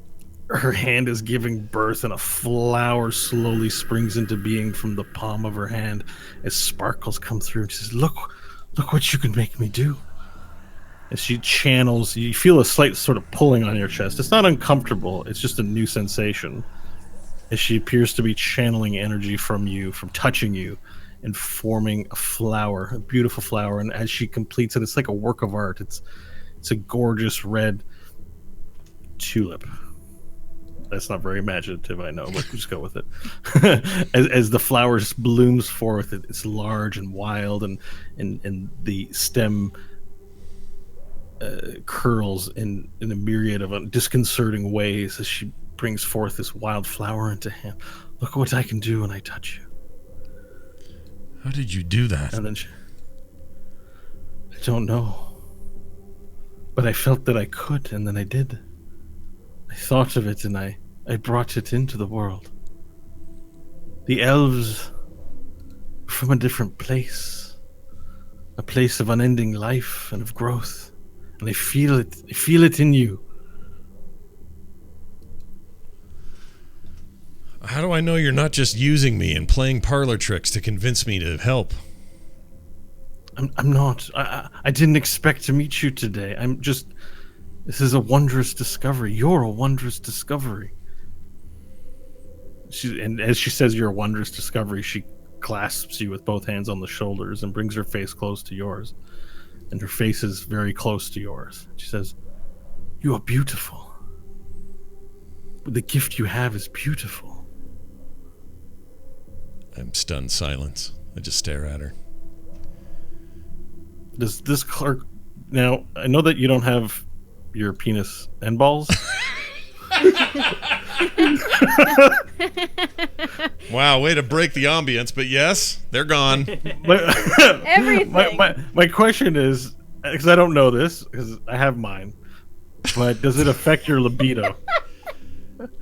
her hand is giving birth, and a flower slowly springs into being from the palm of her hand as sparkles come through. And she says, look what you can make me do. As she channels, you feel a slight sort of pulling on your chest. It's not uncomfortable, it's just a new sensation. As she appears to be channeling energy from you, from touching you, and forming a flower, a beautiful flower. And as she completes it, it's like a work of art. It's a gorgeous red tulip. That's not very imaginative, I know, but just go with it. as the flower just blooms forth, it's large and wild, and the stem curls in a myriad of disconcerting ways as she brings forth this wild flower into him. Look what I can do when I touch you. How did you do that? And then I don't know. But I felt that I could, and then I did. I thought of it, and I brought it into the world. The elves were from a different place. A place of unending life and of growth. and I feel it. I feel it in you. How do I know you're not just using me and playing parlor tricks to convince me to help? I'm not. I didn't expect to meet you today. This is a wondrous discovery. You're a wondrous discovery. And as she says you're a wondrous discovery, she clasps you with both hands on the shoulders and brings her face close to yours. And her face is very close to yours. She says, "You are beautiful. The gift you have is beautiful." I'm stunned silence. I just stare at her. Does this clerk... Now, I know that you don't have your penis and balls. Wow, way to break the ambience, but yes, they're gone. Everything. My question is, because I don't know this, because I have mine, but does it affect your libido?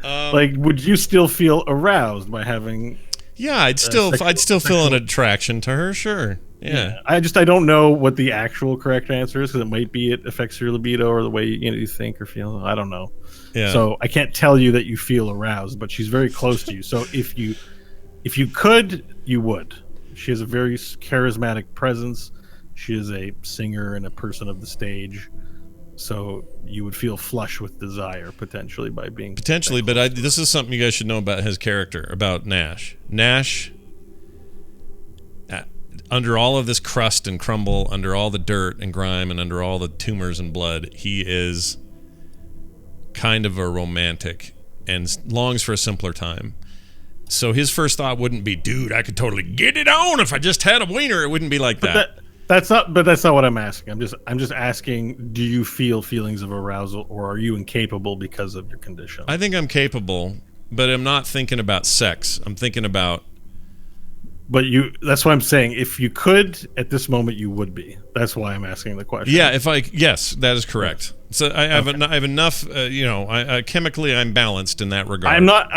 Like, would you still feel aroused by having... Yeah, I'd still feel an attraction to her, sure. Yeah. I don't know what the actual correct answer is, because it might be it affects your libido or the way you think or feel. I don't know. Yeah. So I can't tell you that you feel aroused, but she's very close to you. So if you could, you would. She has a very charismatic presence. She is a singer and a person of the stage. So you would feel flush with desire potentially by being... Potentially, but this is something you guys should know about his character, about Nash. Nash, under all of this crust and crumble, under all the dirt and grime, and under all the tumors and blood, he is kind of a romantic and longs for a simpler time. So his first thought wouldn't be, dude, I could totally get it on if I just had a wiener. It wouldn't be like that. That's not what I'm asking. I'm just asking, do you feel feelings of arousal, or are you incapable because of your condition? I think I'm capable, but I'm not thinking about sex. I'm thinking about... But that's why I'm saying, if you could, at this moment, you would be. That's why I'm asking the question. Yeah, yes, that is correct. So I have enough, chemically I'm balanced in that regard. I'm not,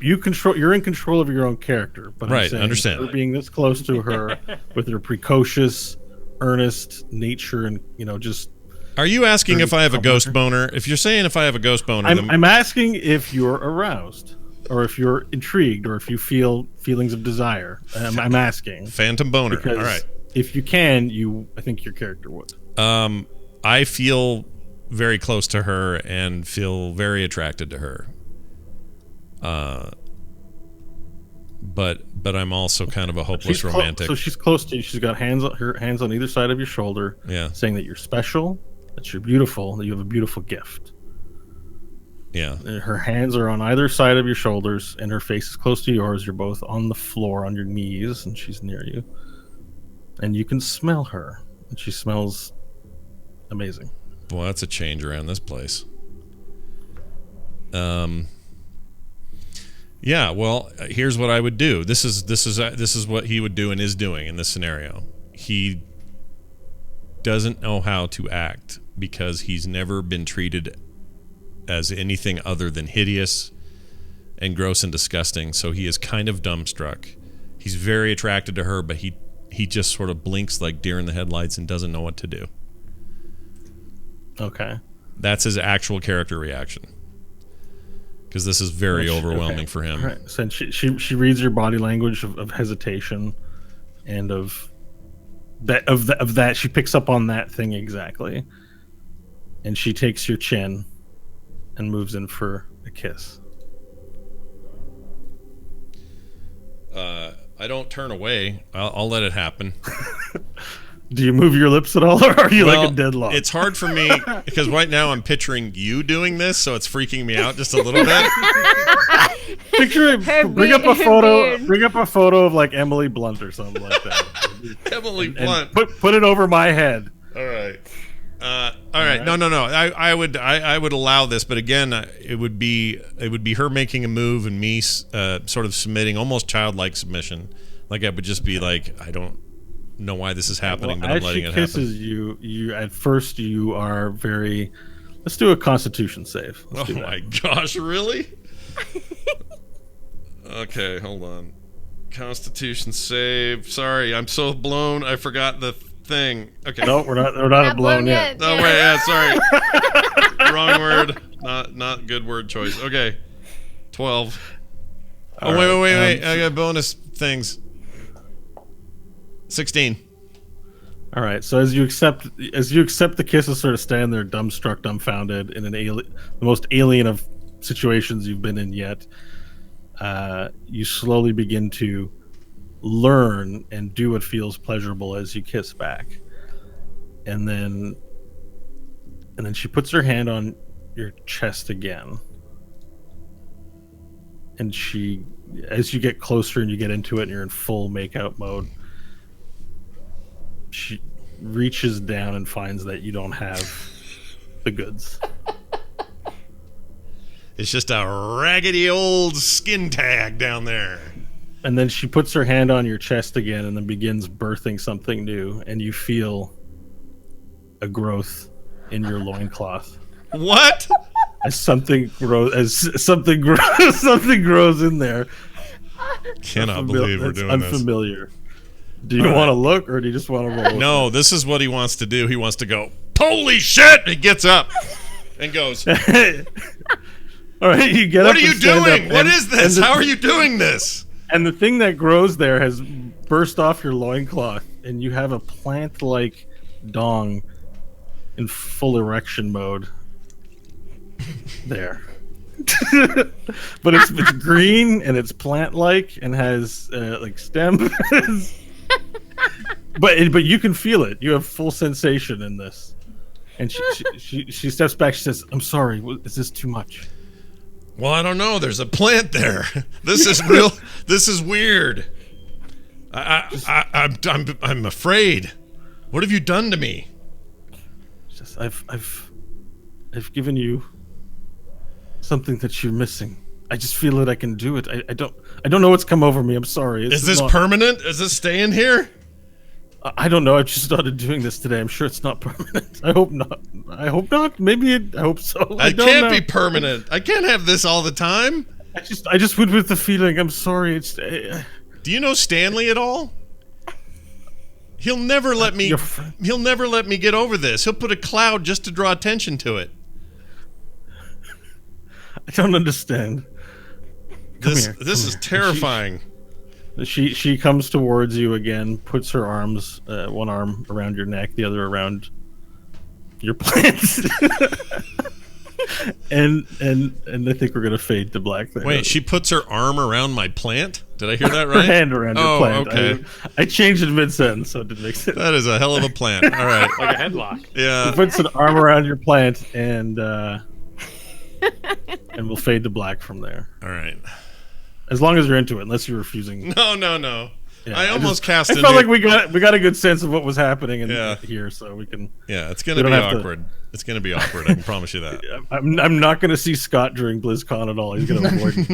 you're in control of your own character. But right, I'm saying, understand. You're being this close to her with her precocious, earnest nature and, just... Are you asking if I have a ghost boner? If you're saying if I have a ghost boner... I'm asking if you're aroused, or if you're intrigued, or if you feel feelings of desire. I'm asking. Phantom boner. Because all right. If you can, I think your character would. I feel very close to her and feel very attracted to her. But I'm also kind of a hopeless romantic. So she's close to you. She's got her hands on either side of your shoulder, saying that you're special, that you're beautiful, that you have a beautiful gift. Yeah. And her hands are on either side of your shoulders, and her face is close to yours. You're both on the floor on your knees, and she's near you. And you can smell her, and she smells amazing. Boy, that's a change around this place. Yeah, well, here's what I would do. This is what he would do and is doing in this scenario. He doesn't know how to act because he's never been treated as anything other than hideous and gross and disgusting. So he is kind of dumbstruck. He's very attracted to her, but he just sort of blinks like deer in the headlights and doesn't know what to do. Okay. That's his actual character reaction. Because this is very overwhelming for him. Right. So she reads your body language of hesitation, and of that she picks up on that thing exactly, and she takes your chin, and moves in for a kiss. I don't turn away. I'll let it happen. Do you move your lips at all, or are you like a deadlock? It's hard for me because right now I'm picturing you doing this, so it's freaking me out just a little bit. Bring up a photo of like Emily Blunt or something like that. Emily Blunt. Put it over my head. All right. All right. No. I would allow this, but again, it would be her making a move and me sort of submitting, almost childlike submission. Like I would just be like, I don't know why this is happening, but I'm letting it happen. As she kisses you at first you are very... Let's do a Constitution save. Oh my gosh, really? Okay, hold on. Constitution save. Sorry, I'm so blown. I forgot the thing. Okay. No, we're not blown yet. Oh wait, yeah, sorry. Wrong word. Not good word choice. Okay. 12. All wait. right, I got bonus things. 16. All right. So as you accept the kisses, sort of stand there, dumbstruck, dumbfounded, in the most alien of situations you've been in yet. You slowly begin to learn and do what feels pleasurable as you kiss back, and then she puts her hand on your chest again, and as you get closer and you get into it and you're in full makeout mode, she reaches down and finds that you don't have the goods. It's just a raggedy old skin tag down there. And then she puts her hand on your chest again and then begins birthing something new, and you feel a growth in your loincloth. What? As something grows in there. Cannot believe we're doing this. Unfamiliar. Do you want to look, or do you just want to roll? No, this is what he wants to do. He wants to go, holy shit! He gets up and goes, All right, you get what up. are you and stand doing? up, What and- is this? and the- How are you doing this? And the thing that grows there has burst off your loincloth, and you have a plant-like dong in full erection mode there. But it's green and it's plant-like and has like stems. but you can feel it. You have full sensation in this. And she steps back. She says, "I'm sorry. Is this too much?" Well, I don't know. There's a plant there. This is real. This is weird. I'm afraid. What have you done to me? Just I've given you something that you're missing. I just feel that I can do it. I don't know what's come over me. I'm sorry. Is this permanent? Is this staying here? I don't know. I just started doing this today. I'm sure it's not permanent. I hope not. I hope so. It can't be permanent. I can't have this all the time. I just went with the feeling. I'm sorry. It's. Do you know Stanley at all? He'll never let me. He'll never let me get over this. He'll put a cloud just to draw attention to it. I don't understand. This is terrifying. She comes towards you again, puts her arms, one arm around your neck, the other around your plants, and I think we're gonna fade to black there. Wait, she puts her arm around my plant? Did I hear that right? Her hand around your plant. Okay. I changed it mid-sentence, so it didn't make sense. That is a hell of a plant. All right. Like a headlock. Yeah. She puts an arm around your plant, and we'll fade to black from there. All right. As long as you're into it, unless you're refusing. No. Yeah, I almost cast. I felt like we got a good sense of what was happening here, so we can. Yeah, it's gonna be awkward. It's gonna be awkward. I can promise you that. I'm not gonna see Scott during BlizzCon at all. He's gonna avoid.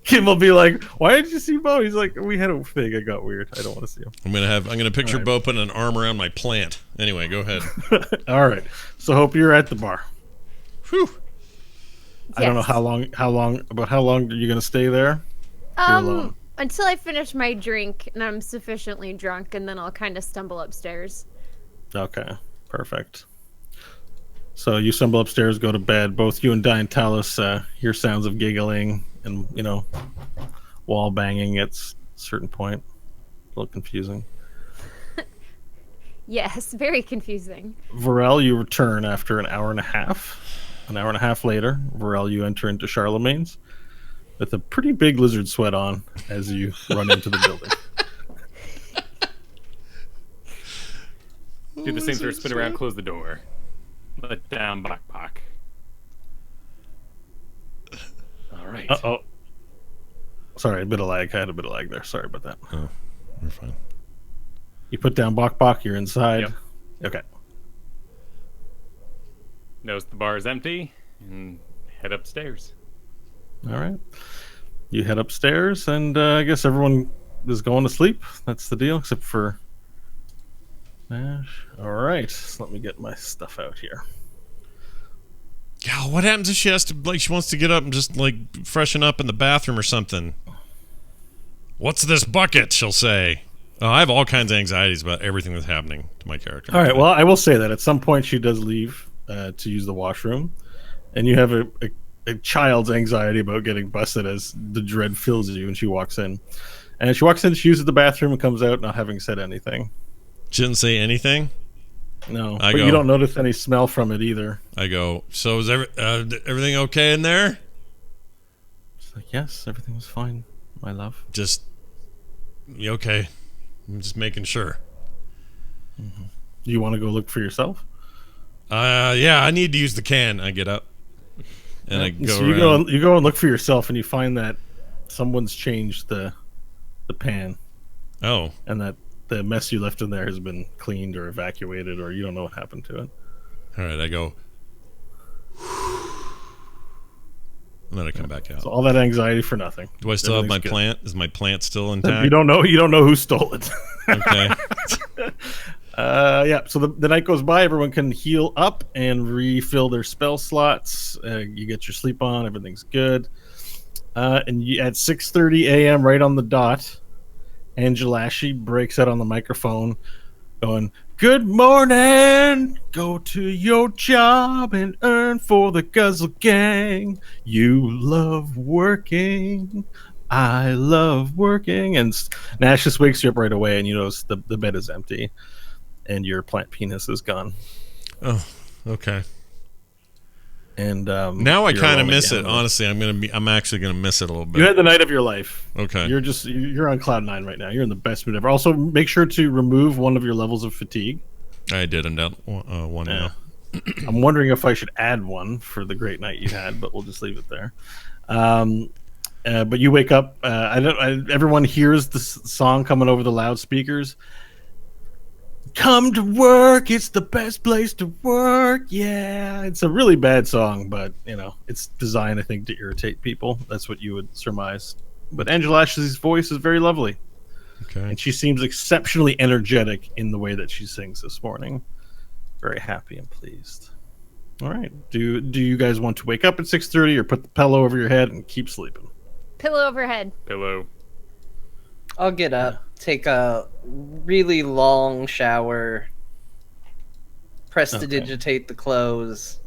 Kim will be like, "Why did you see Bo?" He's like, "We had a thing. It got weird. I don't want to see him." I'm gonna picture Bo putting an arm around my plant. Anyway, go ahead. All right. So hope you're at the bar. Whew. I don't know how long are you gonna stay there? Alone. Until I finish my drink and I'm sufficiently drunk, and then I'll kind of stumble upstairs. Okay, perfect. So you stumble upstairs, go to bed. Both you and Diane Talus hear sounds of giggling and wall banging at a certain point. A little confusing. Yes, very confusing. Varel, you return after an hour and a half. An hour and a half later, Varel, you enter into Charlemagne's with a pretty big lizard sweat on as you run into the building. Do the same sort of spin around, close the door. Let down backpack. All right. Uh-oh. Sorry, a bit of lag. I had a bit of lag there. Sorry about that. Oh, you're fine. You put down Bok, you're inside. Yep. Okay. Notice the bar is empty and head upstairs. All right. You head upstairs, and I guess everyone is going to sleep. That's the deal, except for Nash. All right. So let me get my stuff out here. God, what happens if she has to, she wants to get up and just, freshen up in the bathroom or something? What's this bucket, she'll say. Oh, I have all kinds of anxieties about everything that's happening to my character. All right. Well, I will say that at some point she does leave to use the washroom, and you have a child's anxiety about getting busted as the dread fills you, and she walks in. And she walks in, she uses the bathroom, and comes out not having said anything. She didn't say anything. No, I but go- you don't notice any smell from it either. I go, so is everything okay in there? She's like, yes, everything was fine, my love. Just, you okay? I'm just making sure. Do you want to go look for yourself? Yeah, I need to use the can. I get up and I go So around. you go and look for yourself, and you find that someone's changed the pan, Oh, and that the mess you left in there has been cleaned or evacuated, or you don't know what happened to it. all right. I go, and then I come back out. So all that anxiety for nothing. Do I still have my Everything's good. plant? Is my plant still intact? You don't know who stole it. Okay. Yeah. So the night goes by. Everyone can heal up and refill their spell slots. You get your sleep on. Everything's good. And at 6:30 a.m., right on the dot, Angelashi breaks out on the microphone, going, "Good morning. Go to your job and earn for the Guzzle Gang. You love working. I love working." And Nash just wakes you up right away, and you notice the bed is empty, and your plant penis is gone. Oh, okay. And Now I you're kind of alone miss again. it. Honestly, I'm actually gonna miss it a little bit. You had the night of your life. Okay. You're on cloud 9 right now. You're in the best mood ever. Also, make sure to remove one of your levels of fatigue. I did end up one Yeah. now. I'm wondering if I should add one for the great night you had, but we'll just leave it there. But you wake up. Everyone hears the song coming over the loudspeakers. Come to work. It's the best place to work. Yeah, it's a really bad song, but it's designed, I think, to irritate people. That's what you would surmise. But Angelashi's voice is very lovely, Okay. and she seems exceptionally energetic in the way that she sings this morning. Very happy and pleased. All right. Do you guys want to wake up at 6:30 or put the pillow over your head and keep sleeping? Pillow overhead. Pillow. I'll get up, take a really long shower, prestidigitate the clothes.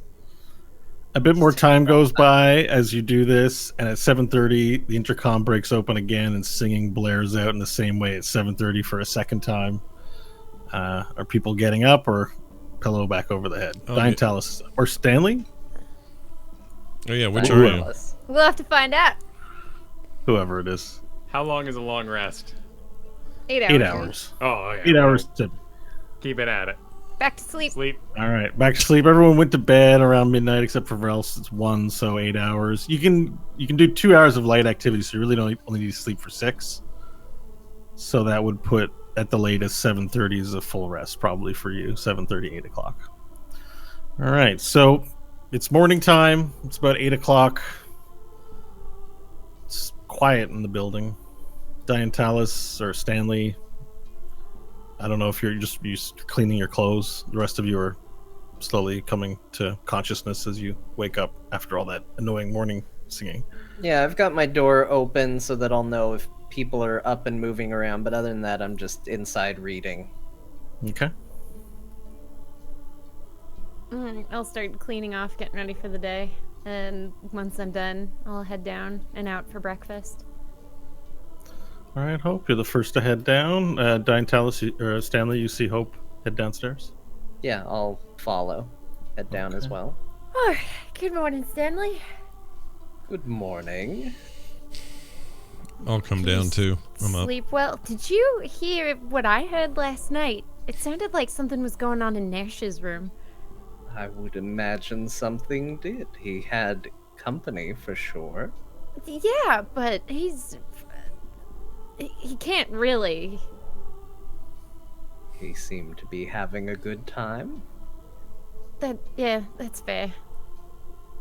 A bit more time goes by as you do this, and at 7:30, the intercom breaks open again, and singing blares out in the same way at 7:30 for a second time. Are people getting up, or pillow back over the head? Oh, Diantalis or Stanley, Oh yeah, which Ooh. are you? We'll have to find out. whoever it is. How long is a long rest? 8 hours. 8 hours. Oh, yeah. 8 hours. To... Keep it at it. Back to sleep. Sleep. All right, back to sleep. Everyone went to bed around midnight except for Vrels. It's 1, so 8 hours. You can do 2 hours of light activity, so you really only need to sleep for 6. So that would put at the latest 7:30 is a full rest, probably for you. 7:30, 8 o'clock. All right, so it's morning time. It's about 8 o'clock. It's quiet in the building. Diantalis or Stanley, I don't know if you're just cleaning your clothes. The rest of you are slowly coming to consciousness as you wake up after all that annoying morning singing. Yeah, I've got my door open so that I'll know if people are up and moving around, but other than that, I'm just inside reading. Okay. I'll start cleaning off, getting ready for the day. And once I'm done, I'll head down and out for breakfast. All right, Hope, you're the first to head down. Diantalis or Stanley, you see Hope head downstairs. Yeah, I'll follow. Head down as Okay. well. Oh, good morning, Stanley. Good morning. I'll come down too. I'm up. Sleep well. Did you hear what I heard last night? It sounded like something was going on in Nash's room. I would imagine something did. He had company for sure. Yeah, but he can't really. He seemed to be having a good time. That's fair.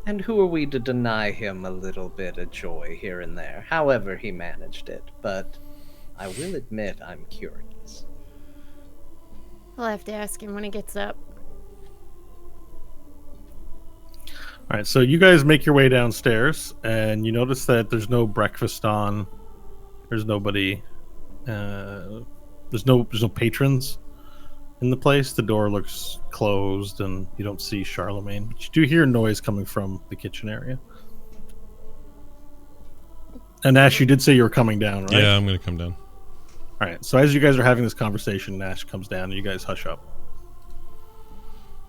And who are we to deny him a little bit of joy here and there, however he managed it? But I will admit I'm curious. I'll have to ask him when he gets up. All right, so you guys make your way downstairs, and you notice that there's no breakfast on. There's nobody, There's no patrons in the place. The door looks closed, and you don't see Charlemagne. But you do hear noise coming from the kitchen area. And Nash, you did say you were coming down, right? Yeah, I'm going to come down. All right. So as you guys are having this conversation, Nash comes down, and you guys hush up.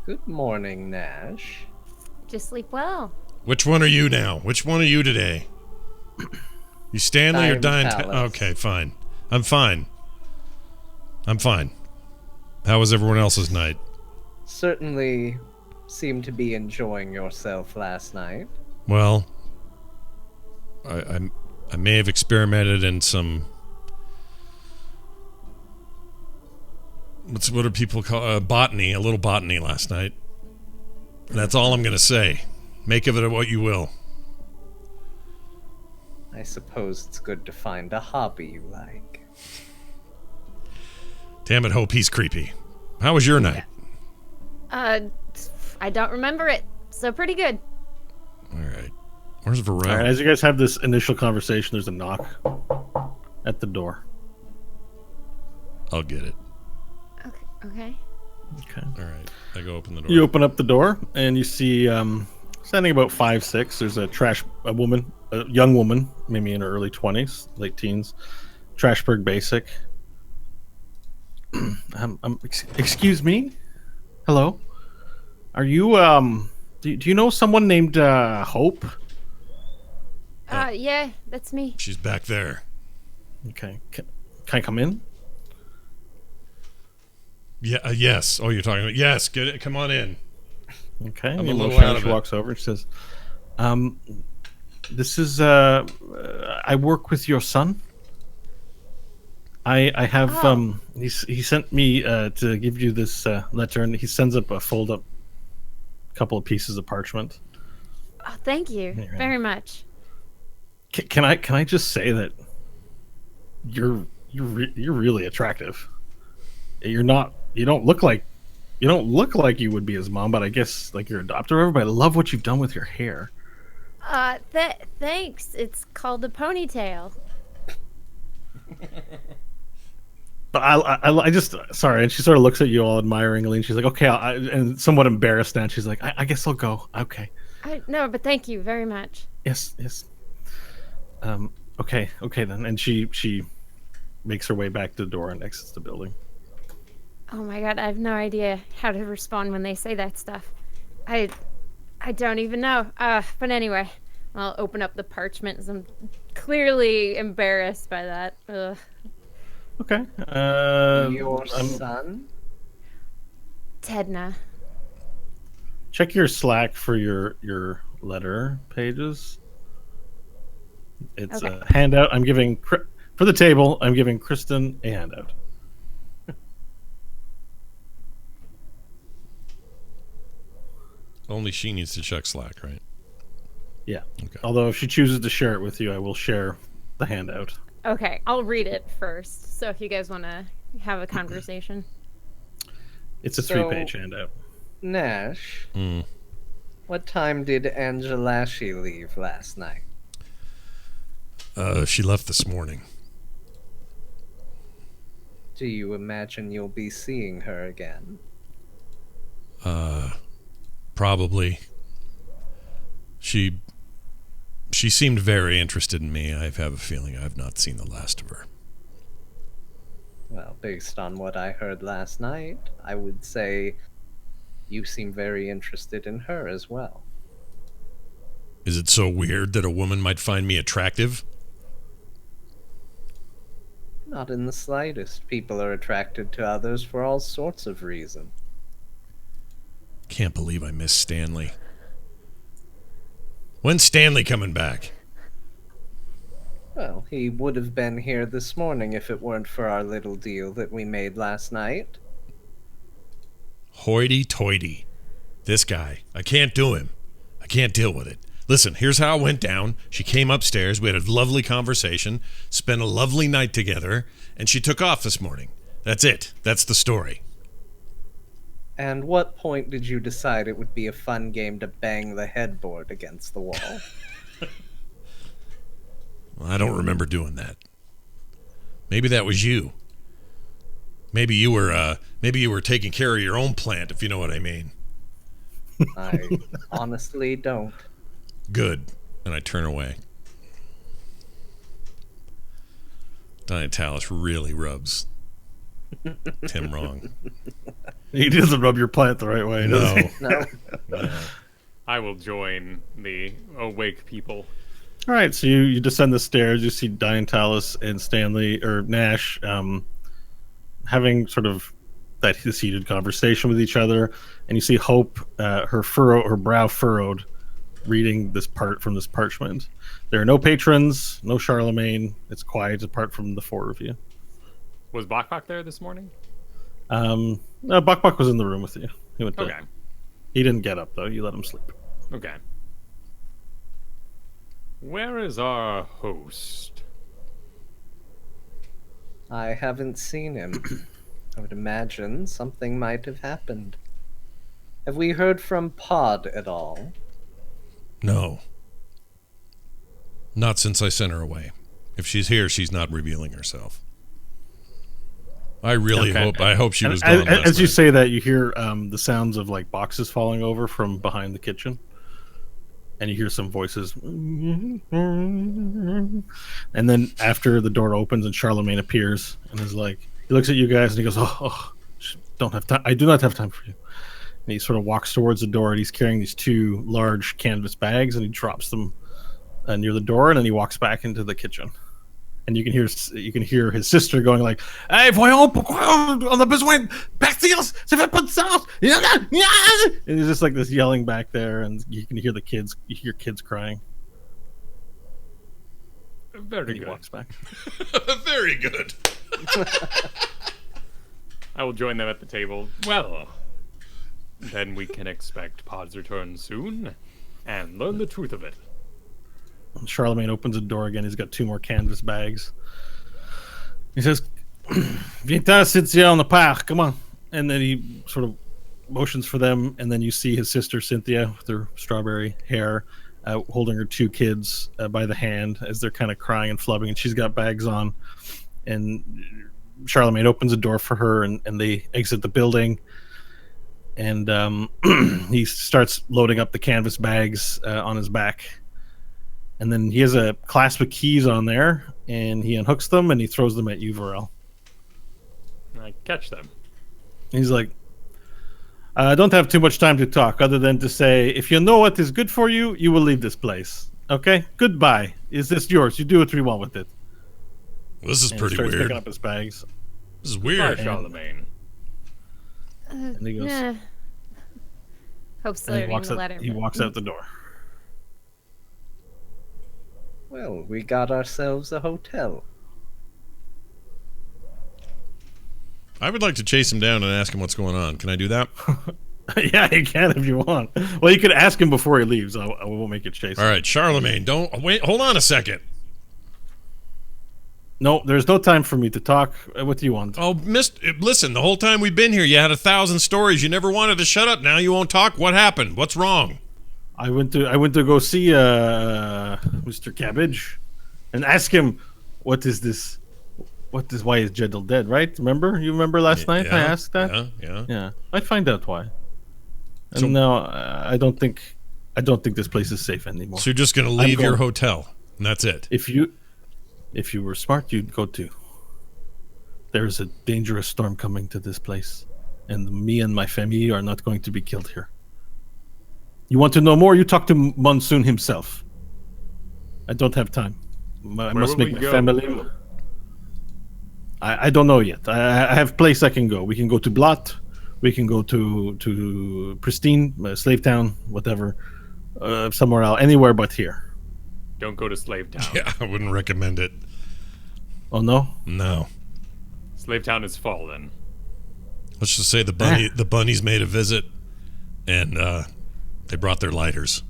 Good morning, Nash. Just sleep well. Which one are you now? Which one are you today? You Stanley or Time Dine? Palace. Okay, fine. I'm fine. How was everyone else's night? Certainly seemed to be enjoying yourself last night. Well, I may have experimented in some. What do people call botany? A little botany last night. That's all I'm going to say. Make of it what you will. I suppose it's good to find a hobby you like. Damn it, Hope, he's creepy. How was your night? I don't remember it, so pretty good. All right. Where's Varel? All right. As you guys have this initial conversation, there's a knock at the door. I'll get it. Okay. Okay. All right. I go open the door. You open up the door, and you see standing about 5'6". There's a young woman, maybe in her early 20s, late teens, Trashburg basic. Excuse me. Hello. Are you do you know someone named Hope? Yeah, that's me. She's back there. Okay. Can I come in? Yeah. Yes. Oh, you're talking about. Yes. Get it. Come on in. Okay. I'm and a you little motion, out of she it. walks over and she says, this is I work with your son. I have he sent me to give you this letter, and he sends up a fold up couple of pieces of parchment. Oh, thank you very much. Can I just say that you're really attractive. You don't look like you would be his mom, but I guess like you're adopted or whatever. But I love what you've done with your hair. Thanks. It's called a ponytail. But I just sorry, and she sort of looks at you all admiringly, and she's like, okay, and somewhat embarrassed now. And she's like, I guess I'll go. Okay. No, but thank you very much. Yes. Okay then. And she makes her way back to the door and exits the building. Oh my god, I have no idea how to respond when they say that stuff. I don't even know. But anyway, I'll open up the parchment as I'm clearly embarrassed by that. Ugh. Okay. Your son? Tedna. Check your Slack for your letter pages. It's Okay. a handout. I'm giving for the table. I'm giving Kristen a handout. Only she needs to check Slack, right? Yeah. Okay. Although if she chooses to share it with you, I will share the handout. Okay, I'll read it first. So if you guys want to have a conversation. It's a So- 3-page handout. Nash, Mm. what time did Angelashi leave last night? She left this morning. Do you imagine you'll be seeing her again? Probably. She seemed very interested in me. I have a feeling I've not seen the last of her. Well, based on what I heard last night, I would say you seem very interested in her as well. Is it so weird that a woman might find me attractive? Not in the slightest. People are attracted to others for all sorts of reasons. Can't believe I missed Stanley. When's Stanley coming back? Well, he would have been here this morning if it weren't for our little deal that we made last night. Hoity-toity. This guy. I can't do him. I can't deal with it. Listen, here's how it went down. She came upstairs. We had a lovely conversation, spent a lovely night together, and she took off this morning. That's it. That's the story. And what point did you decide it would be a fun game to bang the headboard against the wall? Well, I don't remember doing that. Maybe that was you. Maybe you were taking care of your own plant, if you know what I mean. I honestly don't. Good. And I turn away. Dietalis really rubs Tim wrong. He doesn't rub your plant the right way, does he? No. No. I will join the awake people. All right, so you descend the stairs. You see Dientalis and Stanley or Nash having sort of that heated conversation with each other, and you see Hope, her brow furrowed, reading this part from this parchment. There are no patrons, no Charlemagne. It's quiet apart from the four of you. Was Bok there this morning? No, Bok was in the room with you. He went to, Okay. He didn't get up though. You let him sleep. Okay. Where is our host? I haven't seen him. I would imagine something might have happened. Have we heard from Pod at all? No. Not since I sent her away. If she's here, she's not revealing herself. I really hope she was gone last As you night. say that, you hear the sounds of like boxes falling over from behind the kitchen, and you hear some voices. And then after the door opens and Charlemagne appears and is like, he looks at you guys and he goes, "Oh, don't have time. I do not have time for you." And he sort of walks towards the door and he's carrying these two large canvas bags and he drops them near the door, and then he walks back into the kitchen. And you can hear his sister going like, "Hey, voyons, pourquoi on a besoin partir? Ça fait pas de sens." And he's just like this yelling back there, and you can hear the kids. You hear kids crying. Very And he good. walks back. Very good. I will join them at the table. Well, then we can expect Pod's return soon and learn the truth of it. Charlemagne opens the door again. He's got two more canvas bags. He says, "Viens, Cynthia, on the park. Come on." And then he sort of motions for them, and then you see his sister Cynthia with her strawberry hair, holding her two kids by the hand as they're kind of crying and flubbing, and she's got bags on. And Charlemagne opens the door for her, and they exit the building. And he starts loading up the canvas bags on his back. And then he has a clasp of keys on there, and he unhooks them, and he throws them at you, Varel. I catch them. He's like, "I don't have too much time to talk, other than to say, if you know what is good for you, you will leave this place. Okay? Goodbye. Is this yours? You do what you want with it." Well, this is And pretty he starts weird. picking up his bags. This is Bye, weird. Charlemagne. And he goes, Hope's and he starting walks, to let her. he walks out the door. Well, we got ourselves a hotel. I would like to chase him down and ask him what's going on. Can I do that? Yeah, you can if you want. Well, you could ask him before he leaves. I won't make you chase him. All right, Charlemagne, don't wait. Hold on a second. No, there's no time for me to talk. What do you want? Oh, listen, the whole time we've been here, you had 1,000 stories. You never wanted to shut up. Now you won't talk. What happened? What's wrong? I went to go see Mr. Cabbage and ask him, why is Jedel dead, right? You remember last night I asked that? Yeah. I'd find out why. And So- now I don't think this place is safe anymore. So you're just going to leave your going- hotel, and that's it. If you were smart, you'd go too. There's a dangerous storm coming to this place, and me and my family are not going to be killed here. You want to know more? You talk to Monsoon himself. I don't have time. I must will make we my go? family. I don't know yet. I have place I can go. We can go to Blot. We can go to Pristine, Slave Town, whatever. Somewhere else. Anywhere but here. Don't go to Slave Town. Yeah, I wouldn't recommend it. Oh, no? No. Slave Town is fallen. Let's just say the bunnies made a visit, and they brought their lighters.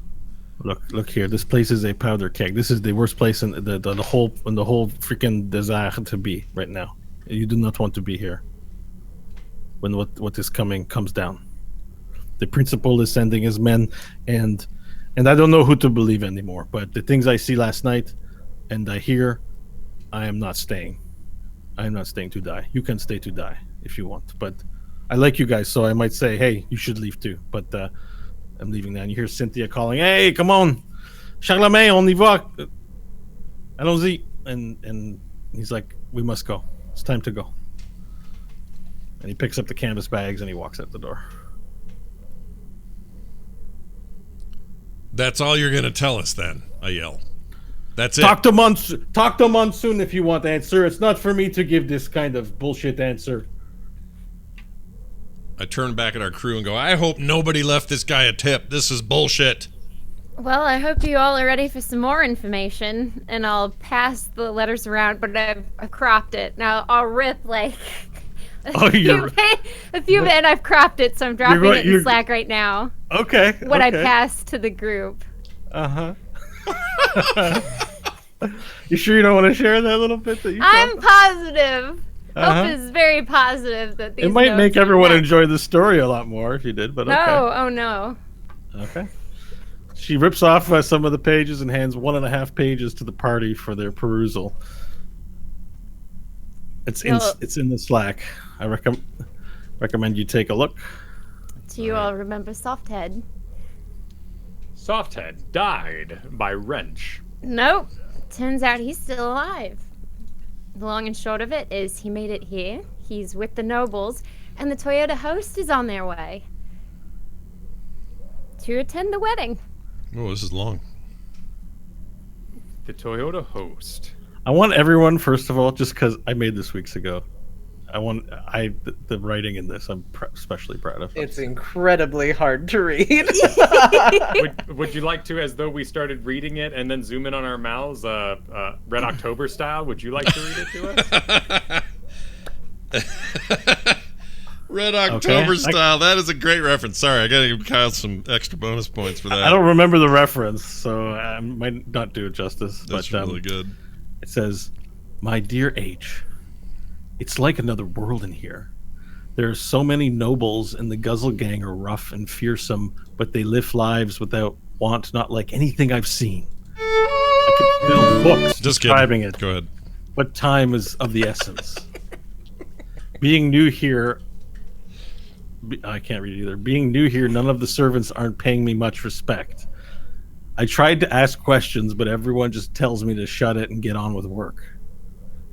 Look here. This place is a powder keg. This is the worst place in the whole freaking desert to be right now. You do not want to be here when what is coming comes down. The principal is sending his men, and I don't know who to believe anymore. But the things I see last night, and I hear, I am not staying. I am not staying to die. You can stay to die if you want. But I like you guys, so I might say, hey, you should leave too. But I'm leaving now. And you hear Cynthia calling, hey, come on. Charlemagne, on y va. Allons-y. And he's like, we must go. It's time to go. And he picks up the canvas bags and he walks out the door. That's all you're going to tell us then, I yell. That's it. Talk to Monsoon if you want to answer. It's not for me to give this kind of bullshit answer. I turn back at our crew and go, I hope nobody left this guy a tip. This is bullshit. Well, I hope you all are ready for some more information, and I'll pass the letters around, but I've cropped it. Now, I'll rip, like, a few and I've cropped it, so I'm dropping it in Slack right now. Okay. What I passed to the group. Uh-huh. You sure you don't want to share that little bit that you I'm positive. Uh-huh. Hope is very positive that these It might notes make are everyone not- enjoy the story a lot more if you did, but okay. No, oh no. Okay. She rips off some of the pages and hands 1.5 pages to the party for their perusal. It's in the Slack. I recommend you take a look. Do you all remember Softhead? Softhead died by wrench. Nope. Turns out he's still alive. The long and short of it is he made it here. He's with the nobles, and the Toyota host is on their way to attend the wedding. Oh, this is long. The Toyota host. I want everyone, first of all, just because I made this weeks ago. The writing in this, I'm especially proud of. It's incredibly hard to read. Would you like to, as though we started reading it and then zoom in on our mouths, Red October style? Would you like to read it to us? Red October style. That is a great reference. Sorry, I got to give Kyle some extra bonus points for that. I don't remember the reference, so I might not do it justice. That's really good. It says, "My dear H, it's like another world in here. There are so many nobles, and the Guzzle Gang are rough and fearsome, but they live lives without want, not like anything I've seen. I could build books describing it. Go ahead. But time is of the essence. Being new here, I can't read either. Being new here, none of the servants aren't paying me much respect. I tried to ask questions, but everyone just tells me to shut it and get on with work.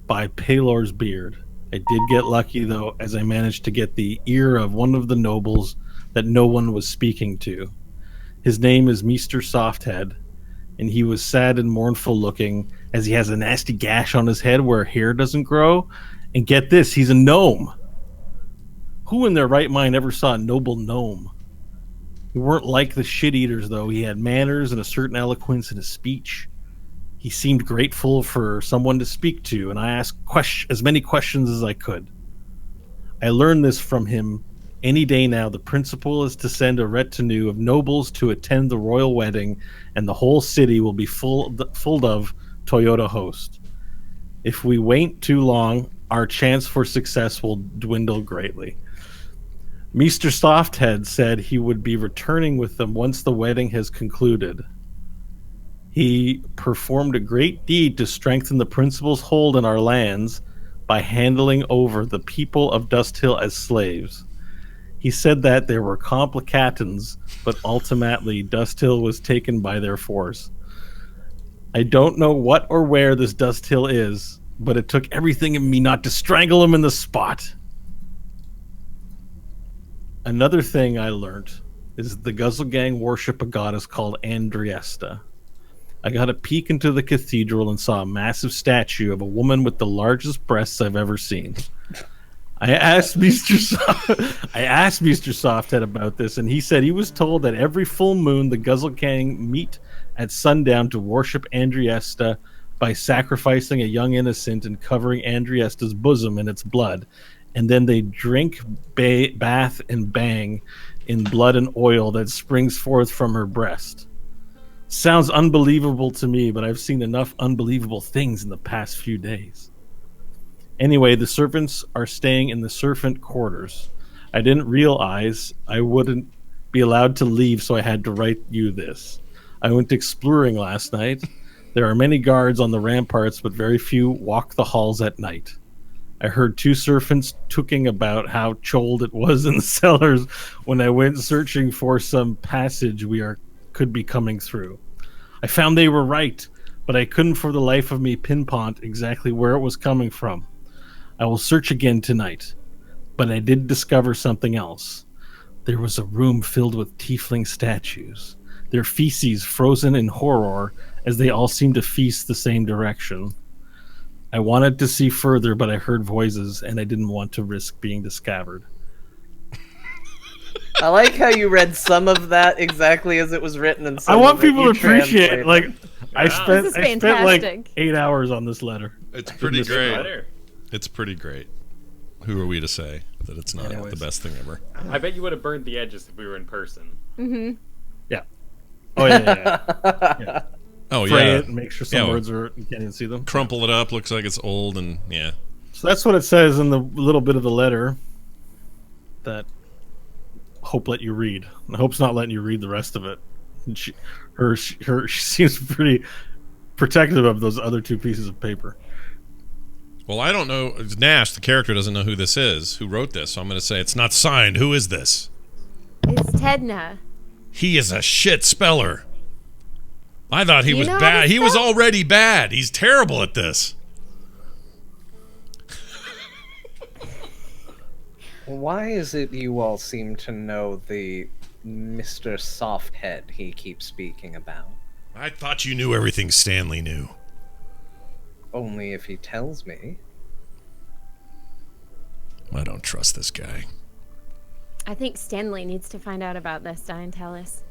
By Paylor's beard. I did get lucky, though, as I managed to get the ear of one of the nobles that no one was speaking to. His name is Mr. Softhead, and he was sad and mournful looking, as he has a nasty gash on his head where hair doesn't grow. And get this, he's a gnome. Who in their right mind ever saw a noble gnome? He weren't like the shit-eaters, though. He had manners and a certain eloquence in his speech. He seemed grateful for someone to speak to, and I asked as many questions as I could. I learned this from him. Any day now, the principal is to send a retinue of nobles to attend the royal wedding, and the whole city will be full of Toyota host. If we wait too long, our chance for success will dwindle greatly. Mr. Softhead said he would be returning with them once the wedding has concluded. He performed a great deed to strengthen the principal's hold on our lands by handing over the people of Dust Hill as slaves. He said that there were complicatons, but ultimately Dust Hill was taken by their force. I don't know what or where this Dust Hill is, but it took everything in me not to strangle him in the spot. Another thing I learned is the Guzzle Gang worship a goddess called Andriesta. I got a peek into the cathedral and saw a massive statue of a woman with the largest breasts I've ever seen. I asked Mr. Softhead about this, and he said he was told that every full moon the Guzzle Gang meet at sundown to worship Andriesta by sacrificing a young innocent and covering Andriesta's bosom in its blood, and then they drink, bath, and bang in blood and oil that springs forth from her breast. Sounds unbelievable to me, but I've seen enough unbelievable things in the past few days. Anyway, the servants are staying in the servant quarters. I didn't realize I wouldn't be allowed to leave, so I had to write you this. I went exploring last night. There are many guards on the ramparts, but very few walk the halls at night. I heard two servants talking about how cold it was in the cellars when I went searching for some passage could be coming through. I found they were right, but I couldn't for the life of me pinpoint exactly where it was coming from. I will search again tonight, but I did discover something else. There was a room filled with tiefling statues, their feces frozen in horror as they all seemed to feast the same direction. I wanted to see further, but I heard voices, and I didn't want to risk being discovered. I like how you read some of that exactly as it was written, and some I want of it people to you appreciate it. translated. Like, I This spent is like fantastic. 8 hours on this letter. It's pretty This great. Letter. It's pretty great. Who are we to say that it's not Anyways. the best thing ever? I bet you would have burned the edges if we were in person. Mm-hmm. Yeah. Oh yeah. Oh Fray yeah. it and make sure some Yeah. words you can't even see them. Crumple it up. Looks like it's old and yeah. So that's what it says in the little bit of the letter that Hope let you read. And Hope's not letting you read the rest of it. And she seems pretty protective of those other two pieces of paper. Well, I don't know. Nash, the character, doesn't know who this is, who wrote this. So I'm going to say it's not signed. Who is this? It's Tedna. He is a shit speller. I thought he You was know how bad. to He was spell? already bad. He's terrible at this. Why is it you all seem to know the Mr. Softhead he keeps speaking about? I thought you knew everything Stanley knew. Only if he tells me. I don't trust this guy. I think Stanley needs to find out about this, Diantelis.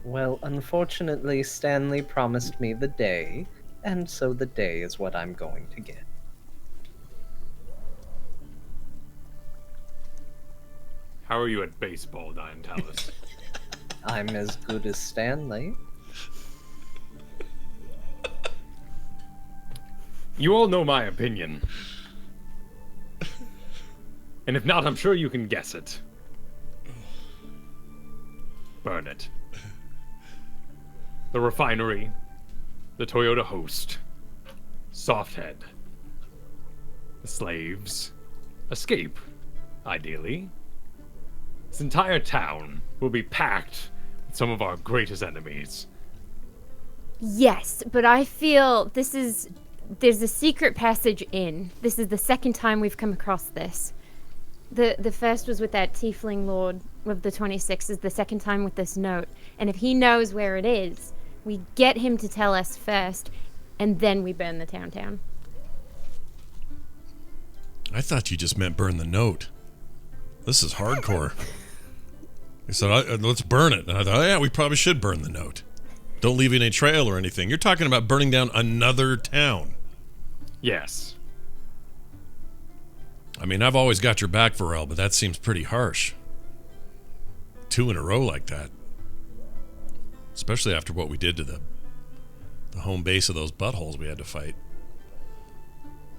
Well, unfortunately, Stanley promised me the day, and so the day is what I'm going to get. How are you at baseball, Diantelis? I'm as good as Stanley. You all know my opinion. And if not, I'm sure you can guess it. Burn it. The refinery, the Toyota host, Softhead, the slaves, escape, ideally. This entire town will be packed with some of our greatest enemies. Yes, but I feel there's a secret passage in. This is the second time we've come across this. The first was with that tiefling lord of the 26th, the second time with this note. And if he knows where it is, we get him to tell us first, and then we burn the town down. I thought you just meant burn the note. This is hardcore. He said, let's burn it. And I thought, oh, yeah, we probably should burn the note. Don't leave any trail or anything. You're talking about burning down another town. Yes. I mean, I've always got your back, Varel, but that seems pretty harsh. 2 in a row like that. Especially after what we did to the home base of those buttholes we had to fight.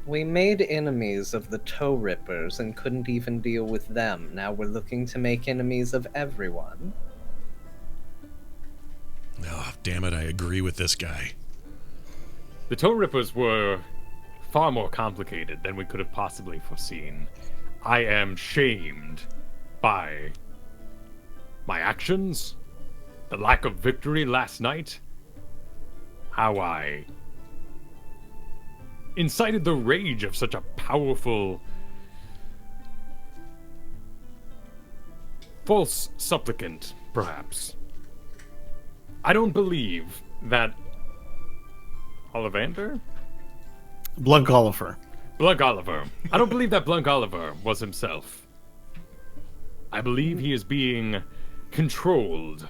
We made enemies of the toe rippers and couldn't even deal with them. Now we're looking to make enemies of everyone. Oh, damn it, I agree with this guy. The Toe Rippers were far more complicated than we could have possibly foreseen. I am shamed by my actions, the lack of victory last night, how I incited the rage of such a powerful false supplicant, perhaps. I don't believe that Ollivander? Blunk Oliver. Blunk Oliver. I don't believe that Blunk Oliver was himself. I believe he is being controlled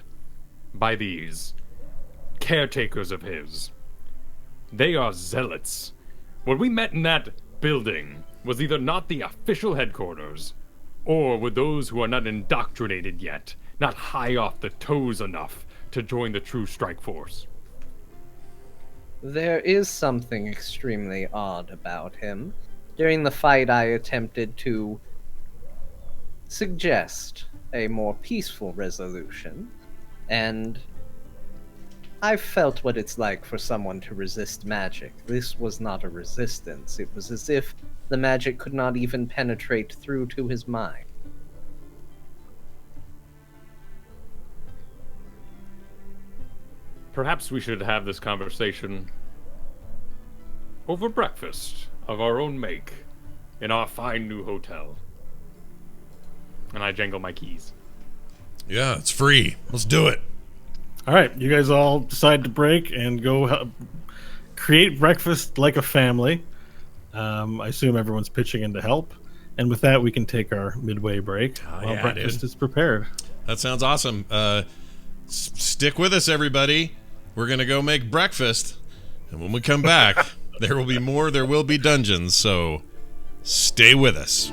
by these caretakers of his. They are zealots. When we met in that building was either not the official headquarters, or with those who are not indoctrinated yet, not high off the toes enough to join the true strike force. There is something extremely odd about him. During the fight, I attempted to suggest a more peaceful resolution, and I've felt what it's like for someone to resist magic. This was not a resistance. It was as if the magic could not even penetrate through to his mind. Perhaps we should have this conversation over breakfast of our own make in our fine new hotel. And I jangle my keys. Yeah, it's free. Let's do it. All right, you guys all decide to break and go create breakfast like a family. I assume everyone's pitching in to help. And with that, we can take our midway break while yeah, breakfast dude. is prepared. That sounds awesome. Stick with us, everybody. We're going to go make breakfast. And when we come back, there will be more. There will be dungeons. So stay with us.